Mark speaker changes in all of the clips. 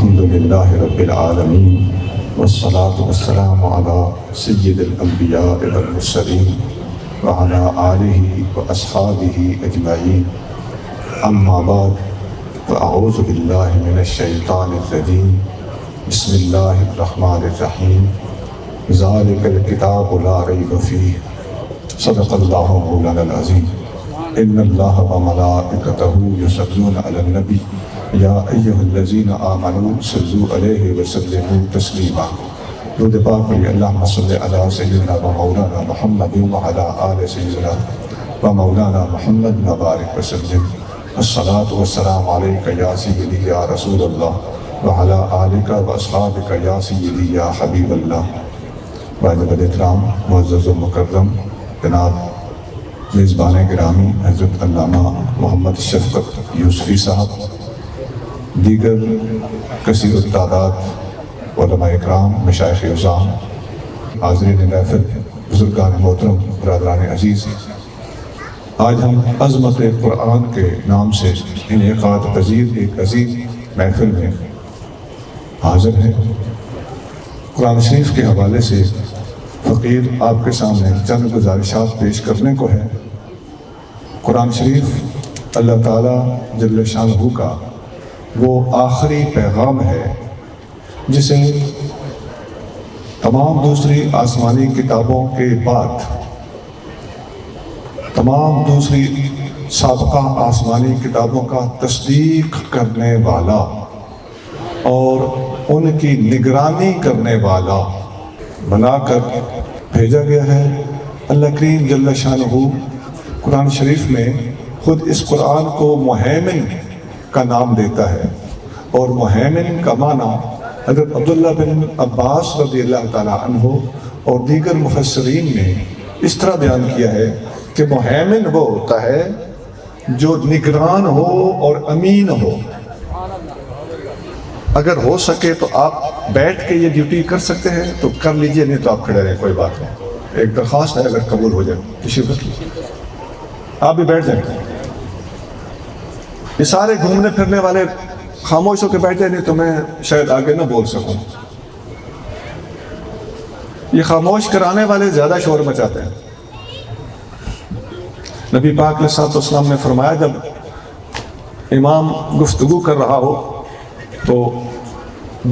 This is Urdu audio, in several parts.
Speaker 1: الحمد للہ رب العالمین والصلاة والسلام علی سید الانبیاء والمرسلین وعلی آلہ واصحابہ اجمعین اما بعد فاعوذ باللہ من الشیطان الرجیم بسم اللہ الرحمن الرحیم ذالک الکتاب لا ریب فیہ صدق اللہ مولانا العظیم ان اللہ وملائکتہ یصلون علی النبی یا ایہا الذین آمنوا صلوا علیہ وسلموا تسلیما۔ درود پاک پڑھیے اللہم صلی علی سیدنا و مولانا محمد وعلی آل سیدنا و مولانا محمد وبارک وسلم۔ الصلاة والسلام علیکہ یا سیدی یا رسول اللہ وعلی آلکہ و اصحابکہ یا سیدی یا حبیب اللہ۔ واجب الاحترام معزز و مکرم جناب میزبان گرامی حضرت علامہ محمد شفقت یوسفی صاحب، دیگر کثیر التعداد علماء اکرام، مشائخ عظام، حاضرین محفل، بزرگان محترم، برادران عزیز، آج ہم عظمت قرآن کے نام سے انعقاد پذیر ایک عظیم محفل میں حاضر ہیں۔ قرآن شریف کے حوالے سے فقیر آپ کے سامنے چند گزارشات پیش کرنے کو ہے۔ قرآن شریف اللہ تعالیٰ جل شانہ کا وہ آخری پیغام ہے جسے تمام دوسری آسمانی کتابوں کے بعد تمام دوسری سابقہ آسمانی کتابوں کا تصدیق کرنے والا اور ان کی نگرانی کرنے والا بنا کر بھیجا گیا ہے۔ اللہ کریم جل شانہ قرآن شریف میں خود اس قرآن کو مہیمن کا نام دیتا ہے، اور مہیمن کا معنی حضرت عبداللہ بن عباس رضی اللہ تعالیٰ عنہ اور دیگر مفسرین نے اس طرح بیان کیا ہے کہ مہیمن وہ ہوتا ہے جو نگران ہو اور امین ہو۔ اگر ہو سکے تو آپ بیٹھ کے یہ ڈیوٹی کر سکتے ہیں تو کر لیجئے، نہیں تو آپ کھڑے رہیں، کوئی بات نہیں۔ ایک درخواست ہے، اگر قبول ہو جائے تشریف رکھ لیجیے، آپ بھی بیٹھ جائیں۔ یہ سارے گھومنے پھرنے والے خاموش ہو کے بیٹھے، نہیں تو میں شاید آگے نہ بول سکوں۔ یہ خاموش کرانے والے زیادہ شور مچاتے ہیں۔ نبی پاک علیہ السلام نے فرمایا جب امام گفتگو کر رہا ہو تو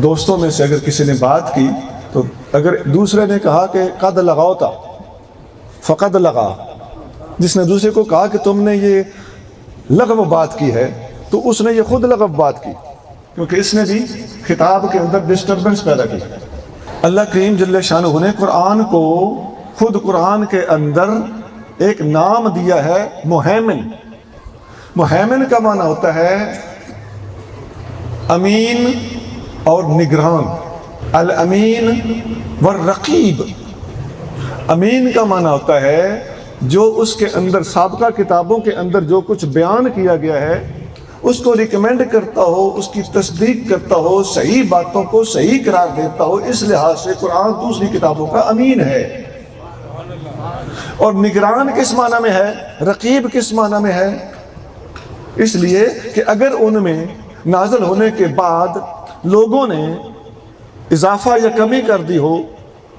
Speaker 1: دوستوں میں سے اگر کسی نے بات کی تو اگر دوسرے نے کہا کہ قد لغوتا فقد لغا، جس نے دوسرے کو کہا کہ تم نے یہ لغو بات کی ہے تو اس نے یہ خود لغو بات کی، کیونکہ اس نے بھی خطاب کے اندر ڈسٹربنس پیدا کی۔ اللہ کریم جل شانہ نے قرآن کو خود قرآن کے اندر ایک نام دیا ہے مہیمن۔ مہیمن کا معنی ہوتا ہے امین اور نگران، الامین والرقیب۔ امین کا معنی ہوتا ہے جو اس کے اندر سابقہ کتابوں کے اندر جو کچھ بیان کیا گیا ہے اس کو ریکمینڈ کرتا ہو، اس کی تصدیق کرتا ہو، صحیح باتوں کو صحیح قرار دیتا ہو۔ اس لحاظ سے قرآن دوسری کتابوں کا امین ہے۔ اور نگران کس معنی میں ہے، رقیب کس معنی میں ہے؟ اس لیے کہ اگر ان میں نازل ہونے کے بعد لوگوں نے اضافہ یا کمی کر دی ہو،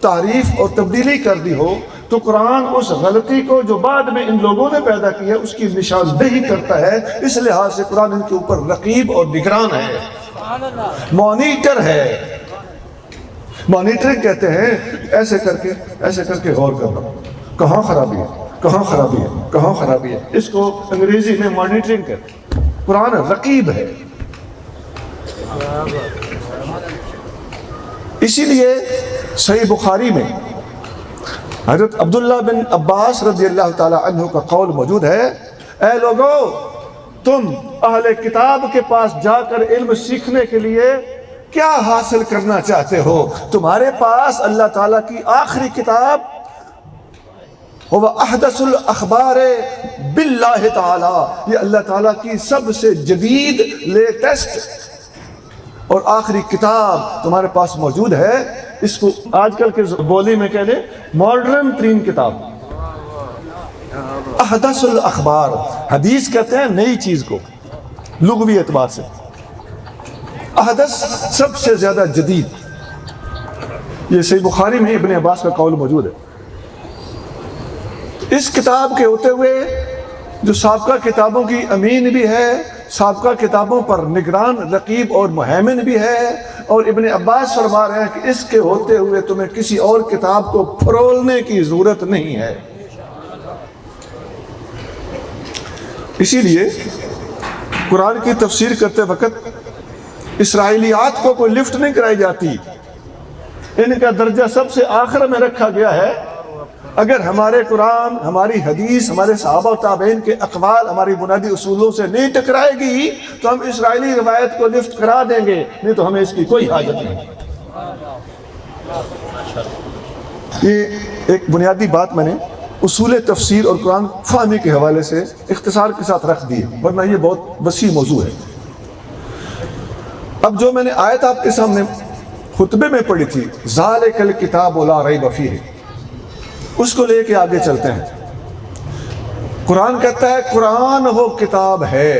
Speaker 1: تحریف اور تبدیلی کر دی ہو، تو قرآن اس غلطی کو جو بعد میں ان لوگوں نے پیدا کی ہے اس کی نشاندہی کرتا ہے۔ اس لحاظ سے قرآن ان کے اوپر رقیب اور نگران ہے، مانیٹر ہے۔ مانیٹرنگ کہتے ہیں ایسے کر کے غور کرنا، کہاں خرابی ہے، کہاں خرابی ہے، کہاں خرابی ہے، اس کو انگریزی میں مانیٹرنگ کہتے ہیں۔ قرآن رقیب ہے۔ اسی لیے صحیح بخاری میں حضرت عبداللہ بن عباس رضی اللہ تعالی عنہ کا قول موجود ہے، اے لوگو تم اہل کتاب کے پاس جا کر علم سیکھنے کے لیے کیا حاصل کرنا چاہتے ہو؟ تمہارے پاس اللہ تعالیٰ کی آخری کتاب وہ احدث الاخبار باللہ تعالی، یہ اللہ تعالیٰ کی سب سے جدید لیٹسٹ اور آخری کتاب تمہارے پاس موجود ہے۔ اس کو آج کل کے بولی میں کہہ لیں ماڈرن ترین کتاب، احدث الاخبار۔ حدیث کہتے ہیں نئی چیز کو لغوی اعتبار سے،
Speaker 2: احدث سب سے زیادہ جدید. یہ صحیح بخاری میں ابن عباس کا قول موجود ہے. اس کتاب کے ہوتے ہوئے جو سابقہ کتابوں کی امین بھی ہے، سابقہ کتابوں پر نگران، رقیب اور مہیمن بھی ہے، اور ابن عباس فرما رہے ہیں کہ اس کے ہوتے ہوئے تمہیں کسی اور کتاب کو پھرولنے کی ضرورت نہیں ہے. اسی لیے قرآن کی تفسیر کرتے وقت اسرائیلیات کو کوئی لفٹ نہیں کرائی جاتی، ان کا درجہ سب سے آخر میں رکھا گیا ہے. اگر ہمارے قرآن، ہماری حدیث، ہمارے صحابہ و تابعین کے اقوال ہماری بنیادی اصولوں سے نہیں ٹکرائے گی تو ہم اسرائیلی روایت کو لفٹ کرا دیں گے، نہیں تو ہمیں اس کی کوئی حاجت نہیں. یہ ایک بنیادی بات میں نے اصول تفسیر اور قرآن فہمی کے حوالے سے اختصار کے ساتھ رکھ دی، ورنہ یہ بہت وسیع موضوع ہے. اب جو میں نے آیت آپ کے سامنے خطبے میں پڑھی تھی، ذالک الکتاب لا ریب فیہ، اس کو لے کے آگے چلتے ہیں. قرآن کہتا ہے قرآن وہ کتاب ہے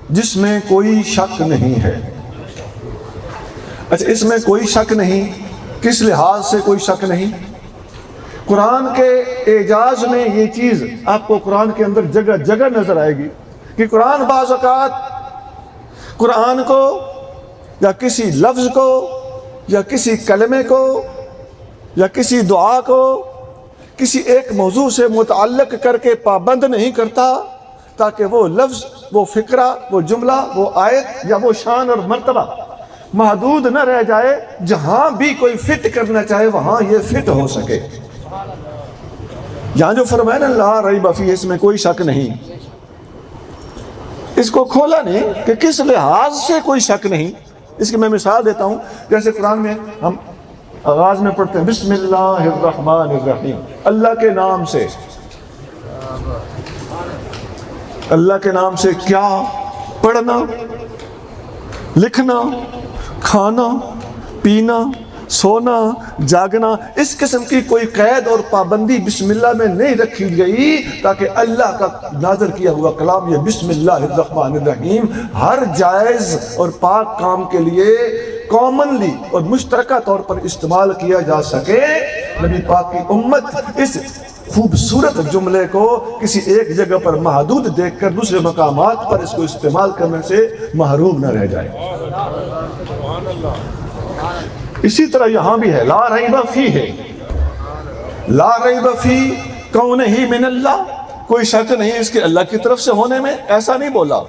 Speaker 2: جس میں کوئی شک نہیں ہے. اچھا، اس میں کوئی شک نہیں، کس لحاظ سے کوئی شک نہیں؟ قرآن کے اعجاز میں یہ چیز آپ کو قرآن کے اندر جگہ جگہ نظر آئے گی کہ قرآن بعض اوقات قرآن کو یا کسی لفظ کو یا کسی کلمے کو یا کسی دعا کو کسی ایک موضوع سے متعلق کر کے پابند نہیں کرتا تاکہ وہ لفظ، وہ فقرہ، وہ جملہ، وہ آیت یا وہ شان اور مرتبہ محدود نہ رہ جائے. جہاں بھی کوئی فٹ کرنا چاہے وہاں یہ فٹ ہو سکے. یہاں جو فرمایا نا لا ریب فیہ، اس میں کوئی شک نہیں، اس کو کھولا نہیں کہ کس لحاظ سے کوئی شک نہیں. اس کی میں مثال دیتا ہوں. جیسے قرآن میں ہم آغاز میں پڑھتے ہیں بسم اللہ الرحمن الرحیم، اللہ کے نام سے. اللہ کے نام سے کیا؟ پڑھنا، لکھنا، کھانا، پینا، سونا، جاگنا. اس قسم کی کوئی قید اور پابندی بسم اللہ میں نہیں رکھی گئی تاکہ اللہ کا نازل کیا ہوا کلام یہ بسم اللہ الرحمن الرحیم ہر جائز اور پاک کام کے لیے کامنلی اور مشترکہ طور پر استعمال کیا جا سکے. نبی پاک کی امت اس خوبصورت جملے کو کسی ایک جگہ پر محدود دیکھ کر دوسرے مقامات پر اس کو استعمال کرنے سے محروم نہ رہ جائے. اسی طرح یہاں بھی ہے لا ریب فیہ، لا ریب فی کونہ من اللہ، کوئی شک نہیں اس کے اللہ کی طرف سے ہونے میں، ایسا نہیں بولا.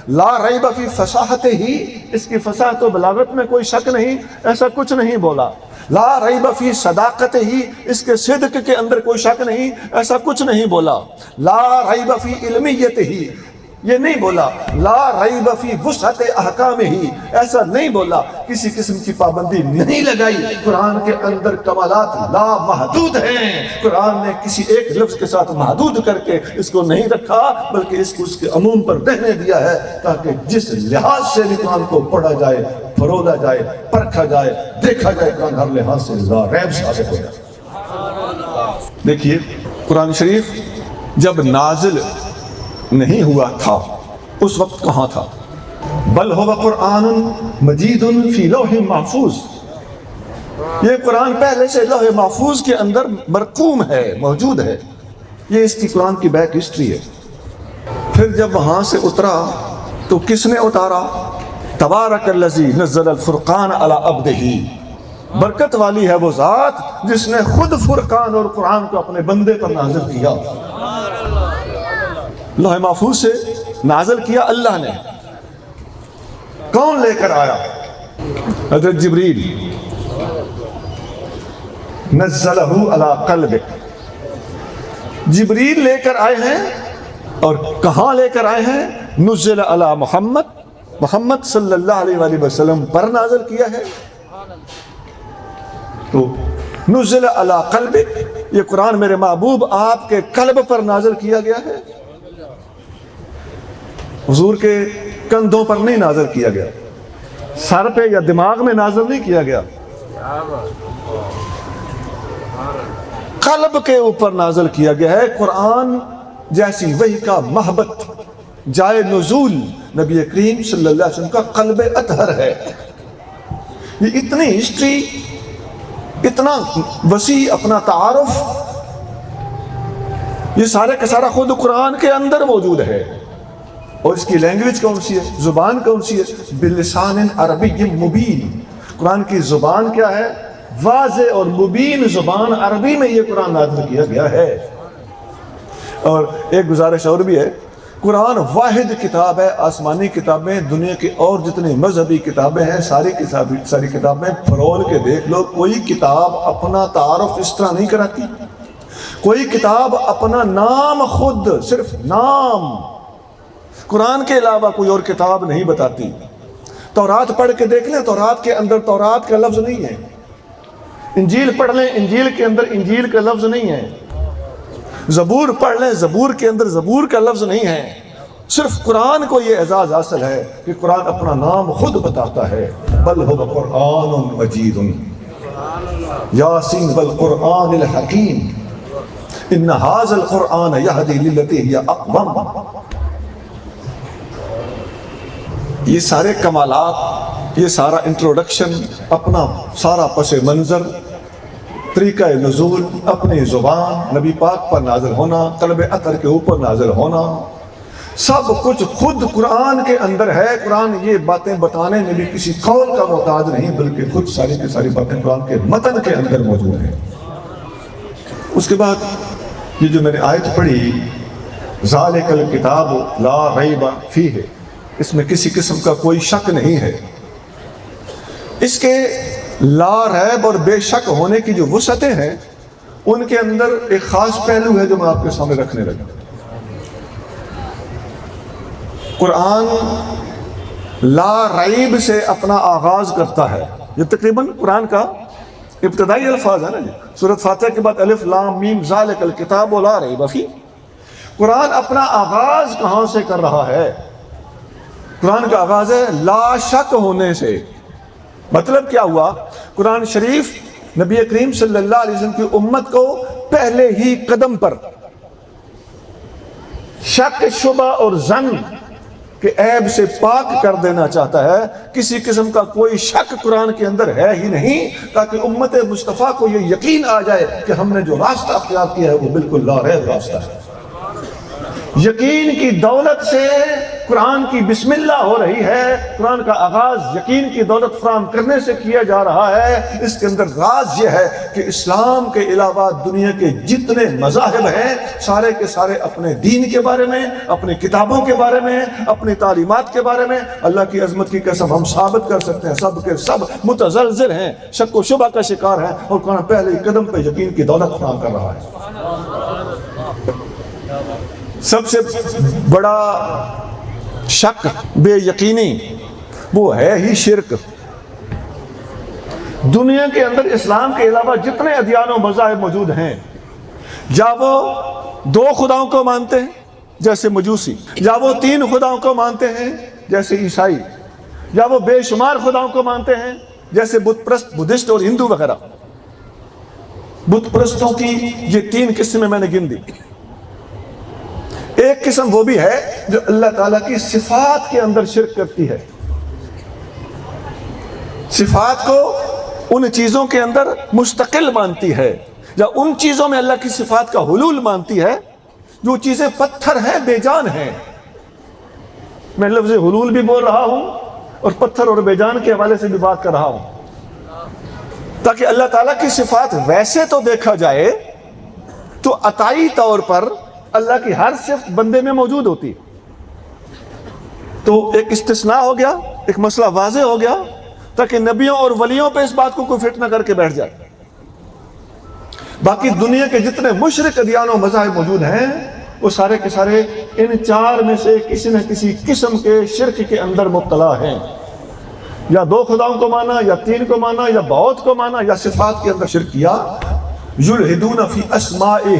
Speaker 2: لا ریب فی فصاحت ہی، اس کی فصاحت و بلاغت میں کوئی شک نہیں، ایسا کچھ نہیں بولا. لا ریب فی صداقت ہی، اس کے صدق کے اندر کوئی شک نہیں، ایسا کچھ نہیں بولا. لا ریب فی علمیت ہی، یہ نہیں بولا. لا ریب فی وسعت احکام ہی، ایسا نہیں بولا. کسی قسم کی پابندی نہیں لگائی. قرآن کے اندر کمالات لا محدود ہیں. قرآن نے کسی ایک لفظ کے ساتھ محدود کر کے اس کو نہیں رکھا، بلکہ اس کو اس کے عموم پر رہنے دیا ہے تاکہ جس لحاظ سے بھی قرآن کو پڑھا جائے، پھرولا جائے، پرکھا جائے، دیکھا جائے، قرآن ہر لحاظ سے لا ریب ثابت ہو جائے. دیکھیے قرآن شریف جب نازل نہیں ہوا تھا اس وقت کہاں تھا؟ بل هو قرآن مجید فی لوح محفوظ، یہ قرآن پہلے سے لوح محفوظ کے اندر مرقوم ہے، موجود ہے. یہ اس کی قرآن کی بیک ہسٹری ہے. پھر جب وہاں سے اترا تو کس نے اتارا؟ تبارک الذی نزل الفرقان علی عبدہ، برکت والی ہے وہ ذات جس نے خود فرقان اور قرآن کو اپنے بندے پر نازل کیا. لوح محفوظ سے نازل کیا اللہ نے. کون لے کر آیا؟ حضرت جبریل. نزلہ علی قلبک، جبریل لے کر آئے ہیں. اور کہاں لے کر آئے ہیں؟ نزل علی محمد صلی اللہ علیہ وآلہ وسلم پر نازل کیا ہے. تو نزل علی قلبک، یہ قرآن میرے محبوب آپ کے قلب پر نازل کیا گیا ہے. حضور کے کندھوں پر نہیں نازل کیا گیا، سر پہ یا دماغ میں نازل نہیں کیا گیا، قلب کے اوپر نازل کیا گیا ہے. قرآن جیسی وحی کا محبت، جائے نزول، نبی کریم صلی اللہ علیہ وسلم کا قلب اطہر ہے. یہ اتنی ہسٹری، اتنا وسیع اپنا تعارف، یہ سارے کا سارا خود قرآن کے اندر موجود ہے. اور اس کی لینگویج کون سی ہے، زبان کون سی ہے؟ بلسان عربی مبین. قرآن کی زبان کیا ہے؟ واضح اور مبین زبان عربی میں یہ قرآن نازل کیا گیا ہے. اور ایک گزارش اور بھی ہے، قرآن واحد کتاب ہے آسمانی کتابیں، دنیا کی اور جتنی مذہبی کتابیں ہیں ساری کتابیں پھرول کے دیکھ لو، کوئی کتاب اپنا تعارف اس طرح نہیں کراتی. کوئی کتاب اپنا نام، خود صرف نام قرآن کے علاوہ کوئی اور کتاب نہیں بتاتی. تورات پڑھ کے دیکھ لیں، تورات کے اندر تورات کا لفظ نہیں ہے. انجیل پڑھ لیں، انجیل کے اندر انجیل کا لفظ نہیں ہے. زبور پڑھ لیں، زبور کے اندر زبور کا لفظ نہیں ہے. صرف قرآن کو یہ اعزاز حاصل ہے کہ قرآن اپنا نام خود بتاتا ہے. بل هو قرآن مجید یاسین والقرآن الحکیم ان ھذا القرآن یہدی للتی ہی اقوم. یہ سارے کمالات، یہ سارا انٹروڈکشن، اپنا سارا پس منظر، طریقہ نزول، اپنی زبان، نبی پاک پر نازل ہونا، قلب اطہر کے اوپر نازل ہونا، سب کچھ خود قرآن کے اندر ہے. قرآن یہ باتیں بتانے میں بھی کسی قول کا محتاج نہیں، بلکہ خود ساری کی ساری باتیں قرآن کے متن کے اندر موجود ہیں. اس کے بعد یہ جو میں نے آیت پڑھی، ذالک الکتاب لا ریب فیہ، اس میں کسی قسم کا کوئی شک نہیں ہے. اس کے لا ریب اور بے شک ہونے کی جو وسعتیں ہیں، ان کے اندر ایک خاص پہلو ہے جو میں آپ کے سامنے رکھنے لگا. قرآن لا ریب سے اپنا آغاز کرتا ہے. یہ تقریباً قرآن کا ابتدائی الفاظ ہے نا جی. سورۃ فاتحہ کے بعد الف لام میم ذالک الکتاب لا ریب فیہ. قرآن اپنا آغاز کہاں سے کر رہا ہے؟ قرآن کا آغاز ہے لا شک ہونے سے. مطلب کیا ہوا؟ قرآن شریف نبی کریم صلی اللہ علیہ وسلم کی امت کو پہلے ہی قدم پر شک، شبہ اور ظن کے عیب سے پاک کر دینا چاہتا ہے. کسی قسم کا کوئی شک قرآن کے اندر ہے ہی نہیں، تاکہ امت مصطفیٰ کو یہ یقین آ جائے کہ ہم نے جو راستہ اختیار کیا ہے وہ بالکل لا ریب راستہ ہے. یقین کی دولت سے قرآن کی بسم اللہ ہو رہی ہے. قرآن کا آغاز یقین کی دولت فراہم کرنے سے کیا جا رہا ہے. اس کے اندر راز یہ ہے کہ اسلام کے علاوہ دنیا کے جتنے مذاہب ہیں، سارے کے سارے اپنے دین کے بارے میں، اپنی کتابوں کے بارے میں، اپنی تعلیمات کے بارے میں اللہ کی عظمت کی قسم ہم ثابت کر سکتے ہیں سب کے سب متزلزل ہیں، شک و شبہ کا شکار ہیں، اور قرآن پہلے ہی قدم پہ یقین کی دولت فراہم کر رہا ہے. سب سے بڑا شک، بے یقینی، وہ ہے ہی شرک. دنیا کے اندر اسلام کے علاوہ جتنے ادیان و مذاہب موجود ہیں، یا وہ دو خداؤں کو مانتے ہیں جیسے مجوسی، یا وہ تین خداؤں کو مانتے ہیں جیسے عیسائی، یا وہ بے شمار خداؤں کو مانتے ہیں جیسے بت پرست، بدھسٹ اور ہندو وغیرہ. بت پرستوں کی یہ تین قسمیں میں نے گن دی. ایک قسم وہ بھی ہے جو اللہ تعالیٰ کی صفات کے اندر شرک کرتی ہے. صفات کو ان چیزوں کے اندر مستقل مانتی ہے، یا ان چیزوں میں اللہ کی صفات کا حلول مانتی ہے جو چیزیں پتھر ہیں، بے جان ہیں. میں لفظ حلول بھی بول رہا ہوں اور پتھر اور بے جان کے حوالے سے بھی بات کر رہا ہوں، تاکہ اللہ تعالیٰ کی صفات ویسے تو دیکھا جائے تو عطائی طور پر اللہ کی ہر صفت بندے میں موجود ہوتی. تو ایک استثناء ہو گیا، ایک مسئلہ واضح ہو گیا، تاکہ نبیوں اور ولیوں پہ اس بات کو کوئی فٹ نہ کر کے بیٹھ جائے. باقی دنیا کے جتنے مشرک ادیان و مذاہب موجود ہیں، وہ سارے کے سارے ان چار میں سے کسی نہ کسی قسم کے شرک کے اندر مبتلا ہیں. یا دو خداؤں کو مانا، یا تین کو مانا، یا بہت کو مانا، یا صفات کے اندر شرک کیا. یلحدون فی اسمائہ،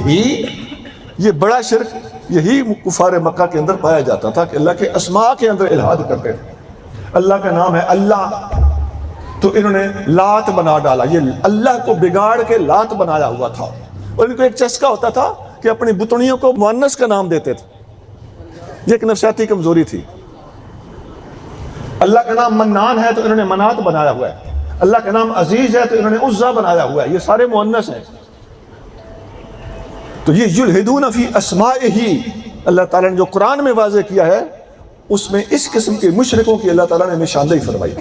Speaker 2: یہ بڑا شرک یہی کفار مکہ کے اندر پایا جاتا تھا کہ اللہ کے اسماء کے اندر الحاد کرتے تھے. اللہ کا نام ہے اللہ، تو انہوں نے لات بنا ڈالا. یہ اللہ کو بگاڑ کے لات بنایا ہوا تھا. اور ان کو ایک چسکا ہوتا تھا کہ اپنی بتڑیوں کو مؤنث کا نام دیتے تھے. یہ ایک نفسیاتی کمزوری تھی. اللہ کا نام منان ہے تو انہوں نے منات بنایا ہوا ہے، اللہ کا نام عزیز ہے تو انہوں نے عزا بنایا ہوا ہے، یہ سارے مؤنث ہیں۔ تو یہ یلحدون فی اسمائہ، اللہ تعالیٰ نے جو قرآن میں واضح کیا ہے اس میں اس قسم کے مشرکوں کی اللہ تعالیٰ نے نشاندہی فرمائی۔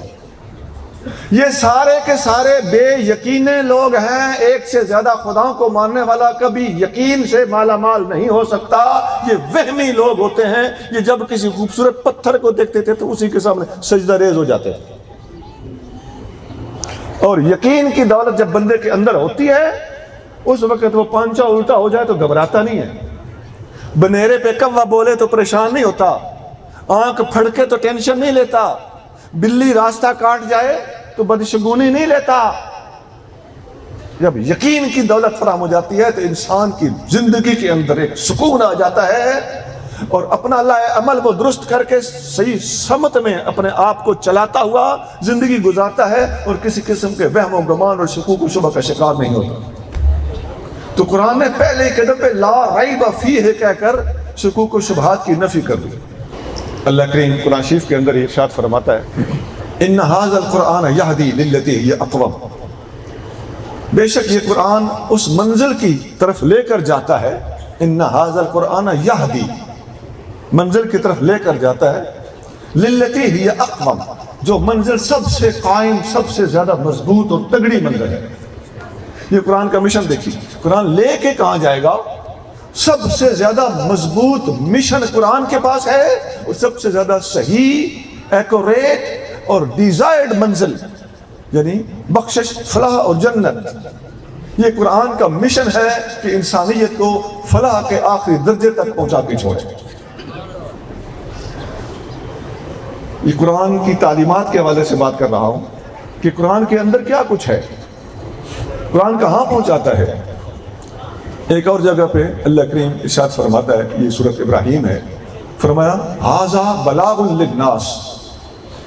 Speaker 2: یہ سارے کے سارے بے یقینے لوگ ہیں، ایک سے زیادہ خداؤں کو ماننے والا کبھی یقین سے مالا مال نہیں ہو سکتا، یہ وہمی لوگ ہوتے ہیں، یہ جب کسی خوبصورت پتھر کو دیکھتے تھے تو اسی کے سامنے سجدہ ریز ہو جاتے تھے۔ اور یقین کی دولت جب بندے کے اندر ہوتی ہے اس وقت وہ پانچا الٹا ہو جائے تو گھبراتا نہیں ہے، بنیرے پہ کوا بولے تو پریشان نہیں ہوتا، آنکھ پھڑکے تو ٹینشن نہیں لیتا، بلی راستہ کاٹ جائے تو بدشگونی نہیں لیتا۔ جب یقین کی دولت فراہم ہو جاتی ہے تو انسان کی زندگی کے اندر ایک سکون آ جاتا ہے اور اپنا اللہ عمل کو درست کر کے صحیح سمت میں اپنے آپ کو چلاتا ہوا زندگی گزارتا ہے اور کسی قسم کے وہم و گمان اور شکوک و شبہ کا شکار نہیں ہوتا۔ تو قرآن نے پہلے قدم پہ لا ریب فیہ کہہ کر شکوک و شبہات کی نفی کر دی۔ اللہ کریم قرآن شریف کے اندر ارشاد فرماتا ہے ان ھذا القرآن یہدی للتی ہی اقوم، بے شک یہ قرآن اس منزل کی طرف لے کر جاتا ہے، ان ھذا القرآن یہدی، منزل کی طرف لے کر جاتا ہے، للتی ہی اقوم، جو منزل سب سے قائم، سب سے زیادہ مضبوط اور تگڑی منزل ہے۔ یہ قرآن کا مشن دیکھیے، قرآن لے کے کہاں جائے گا؟ سب سے زیادہ مضبوط مشن قرآن کے پاس ہے اور سب سے زیادہ صحیح، ایکوریٹ اور ڈیزائرڈ منزل، یعنی بخشش، فلاح اور جنت۔ یہ قرآن کا مشن ہے کہ انسانیت کو فلاح کے آخری درجے تک پہنچا کے چھوڑے۔ یہ قرآن کی تعلیمات کے حوالے سے بات کر رہا ہوں کہ قرآن کے اندر کیا کچھ ہے، قرآن کہاں پہنچاتا ہے۔ ایک اور جگہ پہ اللہ کریم ارشاد فرماتا ہے، یہ سورۃ ابراہیم ہے، فرمایا ھذا بلاغ للناس،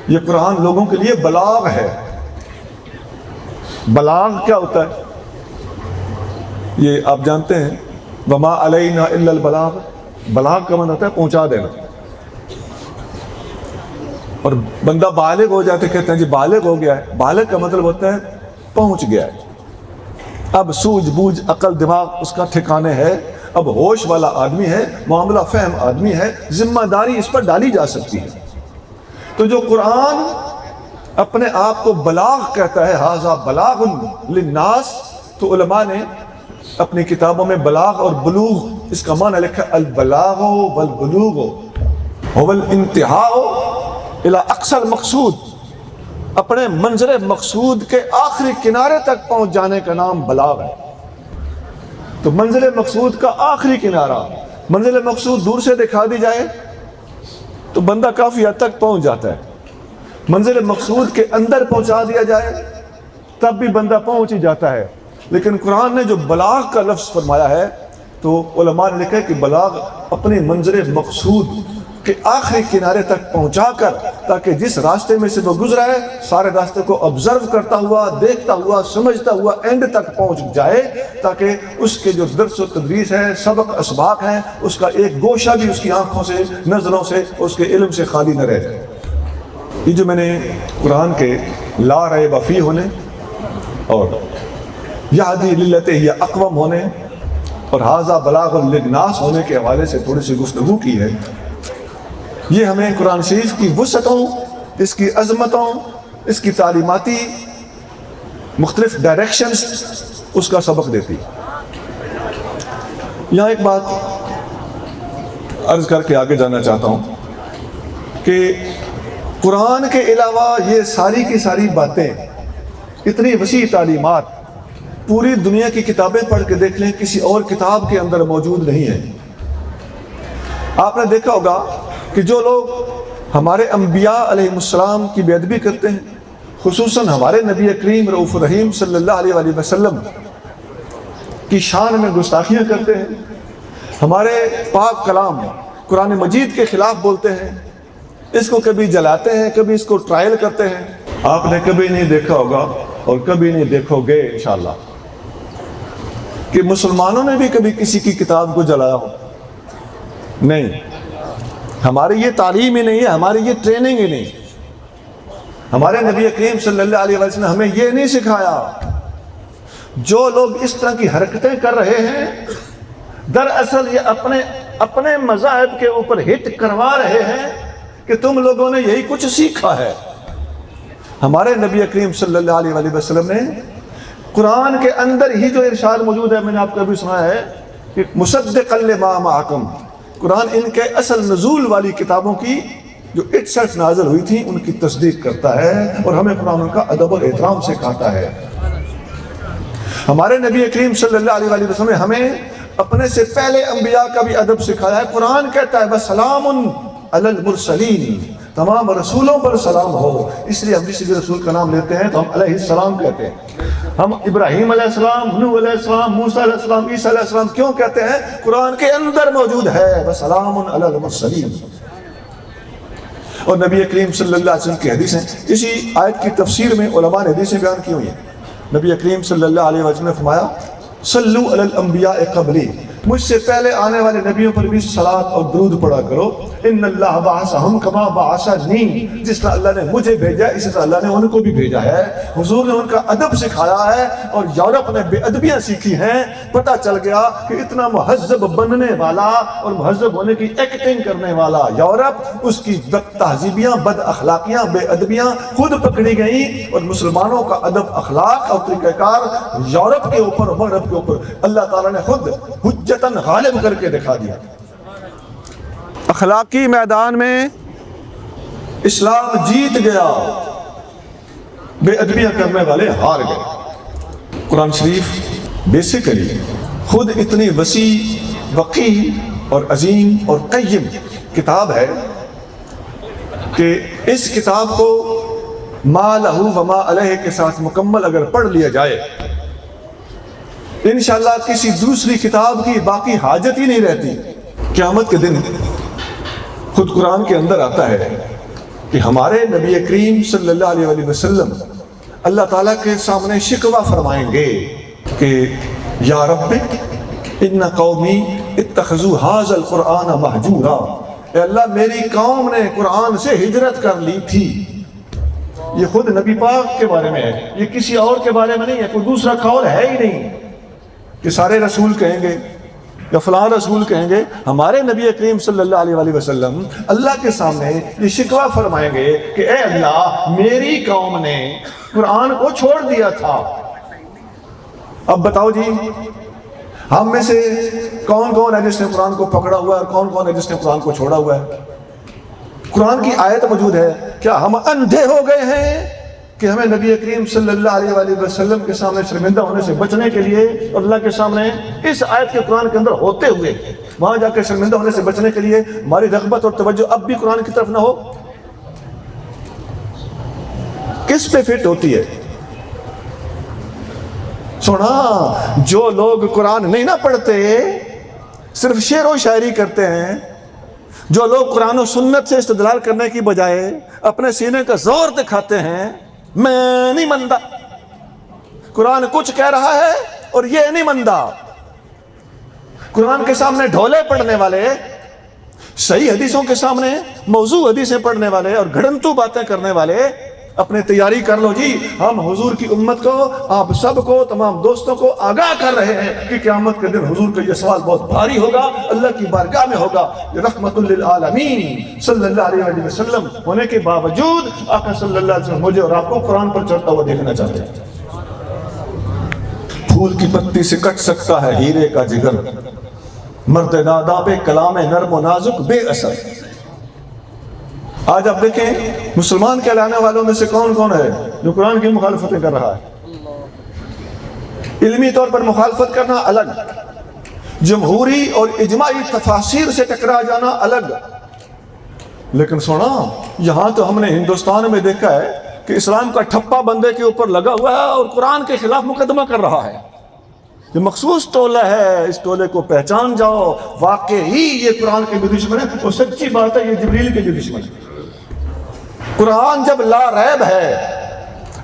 Speaker 2: یہ قرآن لوگوں کے لیے بلاغ ہے۔ بلاغ کیا ہوتا ہے؟ یہ آپ جانتے ہیں، وما علینا الا البلاغ، بلاغ کا مطلب ہوتا ہے پہنچا دینا۔ اور بندہ بالغ ہو جاتے کہتے ہیں جی بالغ ہو گیا ہے، بالغ کا مطلب ہوتا ہے پہنچ گیا ہے، اب سوجھ بوجھ عقل دماغ اس کا ٹھکانے ہے، اب ہوش والا آدمی ہے، معاملہ فہم آدمی ہے، ذمہ داری اس پر ڈالی جا سکتی ہے۔ تو جو قرآن اپنے آپ کو بلاغ کہتا ہے، ھذا بلاغ للناس، تو علماء نے اپنی کتابوں میں بلاغ اور بلوغ اس کا معنی لکھا، البلاغ والبلوغ هو الانتہاء الی اقصى المقصود، اپنے منظر مقصود کے آخری کنارے تک پہنچ جانے کا نام بلاغ ہے۔ تو منزل مقصود کا آخری کنارہ، منزل مقصود دور سے دکھا دی جائے تو بندہ کافی حد تک پہنچ جاتا ہے، منزل مقصود کے اندر پہنچا دیا جائے تب بھی بندہ پہنچ ہی جاتا ہے۔ لیکن قرآن نے جو بلاغ کا لفظ فرمایا ہے تو علماء نے لکھا ہے کہ بلاغ اپنے منظر مقصود کہ آخری کنارے تک پہنچا کر، تاکہ جس راستے میں سے وہ گزرا ہے سارے راستے کو آبزرو کرتا ہوا، دیکھتا ہوا، سمجھتا ہوا اینڈ تک پہنچ جائے، تاکہ اس کے جو درس و تدریس ہے، سبق اسباق ہیں، اس کا ایک گوشہ بھی اس کی آنکھوں سے، نظروں سے، اس کے علم سے خالی نہ رہ جائے۔ یہ جو میں نے قرآن کے لا ریب فیہ ہونے اور یہدی للتی ہی اقوم ہونے اور ھذا بلاغ للناس ہونے کے حوالے سے تھوڑی سی گفتگو کی ہے، یہ ہمیں قرآن شریف کی وسعتوں، اس کی عظمتوں، اس کی تعلیماتی مختلف ڈائریکشنز اس کا سبق دیتی۔ یہاں ایک بات عرض کر کے آگے جانا چاہتا ہوں کہ قرآن کے علاوہ یہ ساری کی ساری باتیں، اتنی وسیع تعلیمات، پوری دنیا کی کتابیں پڑھ کے دیکھ لیں، کسی اور کتاب کے اندر موجود نہیں ہے۔ آپ نے دیکھا ہوگا کہ جو لوگ ہمارے انبیاء علیہ السلام کی بے ادبی کرتے ہیں، خصوصاً ہمارے نبی کریم رؤوف الرحیم صلی اللہ علیہ وآلہ وسلم کی شان میں گستاخیاں کرتے ہیں، ہمارے پاک کلام قرآن مجید کے خلاف بولتے ہیں، اس کو کبھی جلاتے ہیں، کبھی اس کو ٹرائل کرتے ہیں، آپ نے کبھی نہیں دیکھا ہوگا اور کبھی نہیں دیکھو گے انشاءاللہ کہ مسلمانوں نے بھی کبھی کسی کی کتاب کو جلایا ہو۔ نہیں، ہماری یہ تعلیم ہی نہیں ہے، ہماری یہ ٹریننگ ہی نہیں۔ ہمارے نبی کریم صلی اللہ علیہ وسلم نے ہمیں یہ نہیں سکھایا. جو لوگ اس طرح کی حرکتیں کر رہے ہیں دراصل یہ اپنے مذاہب کے اوپر ہٹ کروا رہے ہیں کہ تم لوگوں نے یہی کچھ سیکھا ہے. ہمارے نبی کریم صلی اللہ علیہ وسلم نے قرآن کے اندر ہی جو ارشاد موجود ہے، میں نے آپ کو ابھی سنا ہے کہ مصدقا لما معکم، قرآن ان کے اصل نزول والی کتابوں کی جو اٹسلف نازل ہوئی تھی ان کی تصدیق کرتا ہے اور ہمیں قرآن کا ادب اور احترام سکھاتا ہے. ہمارے نبی کریم صلی اللہ علیہ وسلم نے ہمیں اپنے سے پہلے انبیاء کا بھی ادب سکھایا ہے. قرآن کہتا ہے وَسَلَامٌ عَلَى الْمُرْسَلِينَ، تمام رسولوں پر سلام ہو. اس لیے ہم کسی بھی رسول کا نام لیتے ہیں تو ہم علیہ السلام کہتے ہیں. ہم ابراہیم علیہ السلام، نوح علیہ السلام، موسیٰ علیہ السلام، عیسیٰ علیہ السلام کیوں کہتے ہیں؟ قرآن کے اندر موجود ہے وَسَلَامٌ عَلَى الْمُرْسَلِينَ. اور نبی کریم صلی اللہ علیہ وسلم کی حدیثیں، اسی آیت کی تفسیر میں علماء نے حدیثیں بیان کی ہوئی ہیں. نبی کریم صلی اللہ علیہ وسلم نے فرمایا صلو علی الانبیاء قبلی، مجھ سے پہلے آنے والے نبیوں پر بھی صلاۃ اور درود پڑھا کرو. ان اللہ بعثہم کما بعثنی، جس طرح اللہ نے مجھے بھیجا اسی طرح اللہ نے ان کو بھی بھیجا ہے. حضور نے ان کا ادب سکھایا ہے اور یورپ نے بے ادبیاں سیکھی ہیں. پتہ چل گیا کہ اتنا مہذب بننے والا اور مہذب ہونے کی ایکٹنگ کرنے والا یورپ، اس کی تہذیبیاں، بد اخلاقیاں، بے ادبیاں خود پکڑی گئیں اور مسلمانوں کا ادب، اخلاق اور طریقہ کار یورپ کے اوپر، مغرب کے اوپر اللہ تعالیٰ نے خود حجتاً غالب کر کے دکھا دیا. اخلاقی میدان میں اسلام جیت گیا، بے ادبیاں کرنے والے ہار گئے. قرآن شریف بیسیکلی خود اتنی وسیع، وقیح اور عظیم اور قیم کتاب ہے کہ اس کتاب کو ما لہو وما علیہ کے ساتھ مکمل اگر پڑھ لیا جائے انشاءاللہ کسی دوسری کتاب کی باقی حاجت ہی نہیں رہتی. قیامت کے دن خود قرآن کے اندر آتا ہے کہ ہمارے نبی کریم صلی اللہ علیہ وسلم اللہ تعالیٰ کے سامنے شکوہ فرمائیں گے کہ یا رب ان قومی اتخذوا ھذا القرآن مہجورا، اے اللہ میری قوم نے قرآن سے ہجرت کر لی تھی. یہ خود نبی پاک کے بارے میں ہے، یہ کسی اور کے بارے میں نہیں ہے. کوئی دوسرا قول ہے ہی نہیں کہ سارے رسول کہیں گے یا فلاں رسول کہیں گے. ہمارے نبی کریم صلی اللہ علیہ وسلم اللہ کے سامنے یہ شکوہ فرمائیں گے کہ اے اللہ میری قوم نے قرآن کو چھوڑ دیا تھا. اب بتاؤ جی ہم میں سے کون کون ہے جس نے قرآن کو پکڑا ہوا ہے اور کون کون ہے جس نے قرآن کو چھوڑا ہوا ہے؟ قرآن کی آیت موجود ہے. کیا ہم اندھے ہو گئے ہیں کہ ہمیں نبی کریم صلی اللہ علیہ وسلم کے سامنے شرمندہ ہونے سے بچنے کے لیے اور اللہ کے سامنے اس آیت کے قرآن کے اندر ہوتے ہوئے وہاں جا کے شرمندہ ہونے سے بچنے کے لیے ہماری رغبت اور توجہ اب بھی قرآن کی طرف نہ ہو؟ کس پہ فٹ ہوتی ہے؟ سونا جو لوگ قرآن نہیں نہ پڑھتے، صرف شعر و شاعری کرتے ہیں، جو لوگ قرآن و سنت سے استدلال کرنے کی بجائے اپنے سینے کا زور دکھاتے ہیں، میں نہیں مانتا، قرآن کچھ کہہ رہا ہے اور یہ نہیں مانتا. قرآن کے سامنے ڈھولے پڑھنے والے، صحیح حدیثوں کے سامنے موضوع حدیثیں پڑھنے والے اور گھڑنتو باتیں کرنے والے اپنے تیاری کر لو جی. ہم حضور کی امت کو، آپ سب کو، تمام دوستوں کو آگاہ کر رہے ہیں کہ قیامت کے دن حضور کا یہ سوال بہت بھاری ہوگا، اللہ کی بارگاہ میں ہوگا. یہ رحمت للعالمین صلی اللہ علیہ وسلم ہونے کے باوجود آقا صلی اللہ علیہ وسلم مجھے اور آپ کو قرآن پر چڑھتا ہوا دیکھنا چاہتے ہیں. پھول کی پتی سے کٹ سکتا ہے ہیرے کا جگر، مرد نادا پہ کلام نرم و نازک بے اثر. آج آپ دیکھیں مسلمان کہلانے والوں میں سے کون کون ہے جو قرآن کی مخالفتیں کر رہا ہے؟ علمی طور پر مخالفت کرنا الگ، جمہوری اور اجماعی تفاسیر سے ٹکرا جانا الگ. لیکن سونا یہاں تو ہم نے ہندوستان میں دیکھا ہے کہ اسلام کا ٹھپا بندے کے اوپر لگا ہوا ہے اور قرآن کے خلاف مقدمہ کر رہا ہے. یہ مخصوص ٹولہ ہے، اس ٹولے کو پہچان جاؤ. واقعی یہ قرآن کے بھی دشمن ہے اور سچی بات ہے یہ جبریل کے بھی دشمن ہے. قرآن جب لا ریب ہے،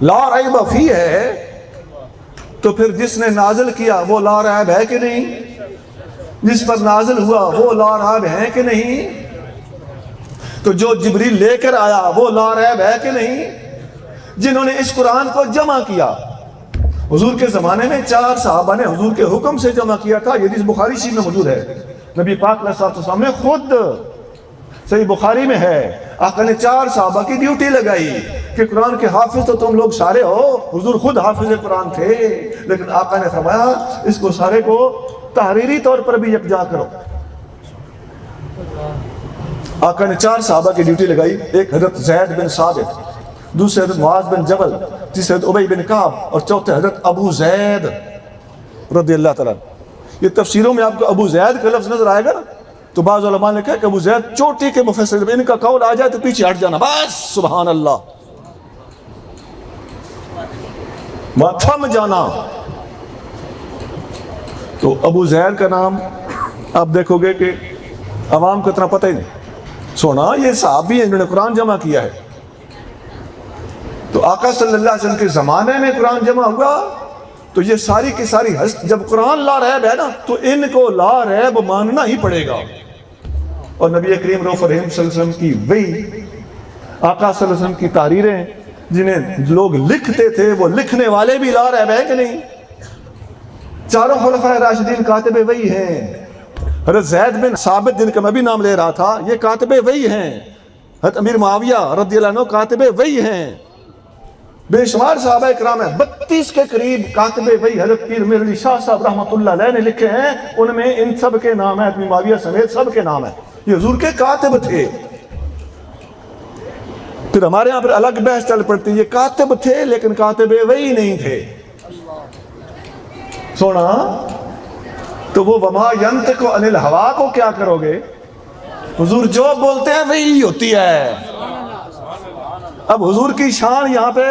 Speaker 2: لا ریب فی ہے، تو پھر جس نے نازل کیا وہ لا ریب ہے کہ نہیں؟ جس پر نازل ہوا وہ لا ریب ہے کہ نہیں؟ تو جو جبریل لے کر آیا وہ لا ریب ہے کہ نہیں؟ جنہوں نے اس قرآن کو جمع کیا۔ حضور کے زمانے میں 4 صحابہ نے حضور کے حکم سے جمع کیا تھا، یہ حدیث بخاری شریف میں موجود ہے۔ نبی پاک علیہ الصلوۃ والسلام نے خود، صحیح بخاری میں ہے، آقا نے 4 صحابہ کی ڈیوٹی لگائی کہ قرآن کے حافظ تو تم لوگ سارے ہو، حضور خود حافظ قرآن تھے، لیکن آقا نے فرمایا اس کو سارے کو تحریری طور پر بھی یکجا کرو۔ آقا نے 4 صحابہ کی ڈیوٹی لگائی، ایک حضرت زید بن ثابت، دوسرے حضرت معاذ بن جبل، تیسرے حضرت ابی بن کعب، اور چوتھے حضرت ابو زید رضی اللہ تعالیٰ۔ یہ تفسیروں میں آپ کو ابو زید کا لفظ نظر آئے گا نا، تو بعض علماء نے کہا کہ ابو زید چوٹی کے مفسر، ان کا قول آ جائے تو پیچھے ہٹ جانا، بس سبحان اللہ، وہاں تھم جانا۔ تو ابو زید کا نام آپ دیکھو گے کہ عوام کو اتنا پتہ ہی نہیں، سونا یہ صحابی ہیں انہوں نے قرآن جمع کیا ہے۔ تو آقا صلی اللہ علیہ وسلم کے زمانے میں قرآن جمع ہوا، تو یہ ساری کی ساری جب قرآن لا ریب ہے نا تو ان کو لا ریب ماننا ہی پڑے گا۔ اور نبی کریم رؤوف رحیم صلی اللہ علیہ وسلم کی وحی، آقا صلی اللہ علیہ وسلم کی تحریریں جنہیں لوگ لکھتے تھے، وہ لکھنے والے بھی لا ریب ہے کہ نہیں؟ 4 خلفائے راشدین کاتب وحی ہیں۔ حضرت زید بن ثابت جن کا میں بھی نام لے رہا تھا، یہ کاتب وحی ہیں۔ حضرت امیر معاویہ رضی اللہ عنہ کاتب وحی ہیں۔ بے شمار صحابہ کرام ہیں، 32 کے قریب کاتب وحی حضرت پیر میر علی شاہ صاحب رحمۃ اللہ علیہ نے لکھے ہیں، ان میں ان سب کے نام ہیں، امیر معاویہ سمیت سب کے نام ہیں، یہ حضور کے کاتب تھے۔ پھر ہمارے یہاں پر الگ بحث چل پڑتی، یہ کاتب تھے لیکن کاتب وحی نہیں تھے۔ سونا تو وہ وما ینطق عن الہوا کو کیا کرو گے؟ حضور جو بولتے ہیں وہی ہوتی ہے۔ اب حضور کی شان یہاں پہ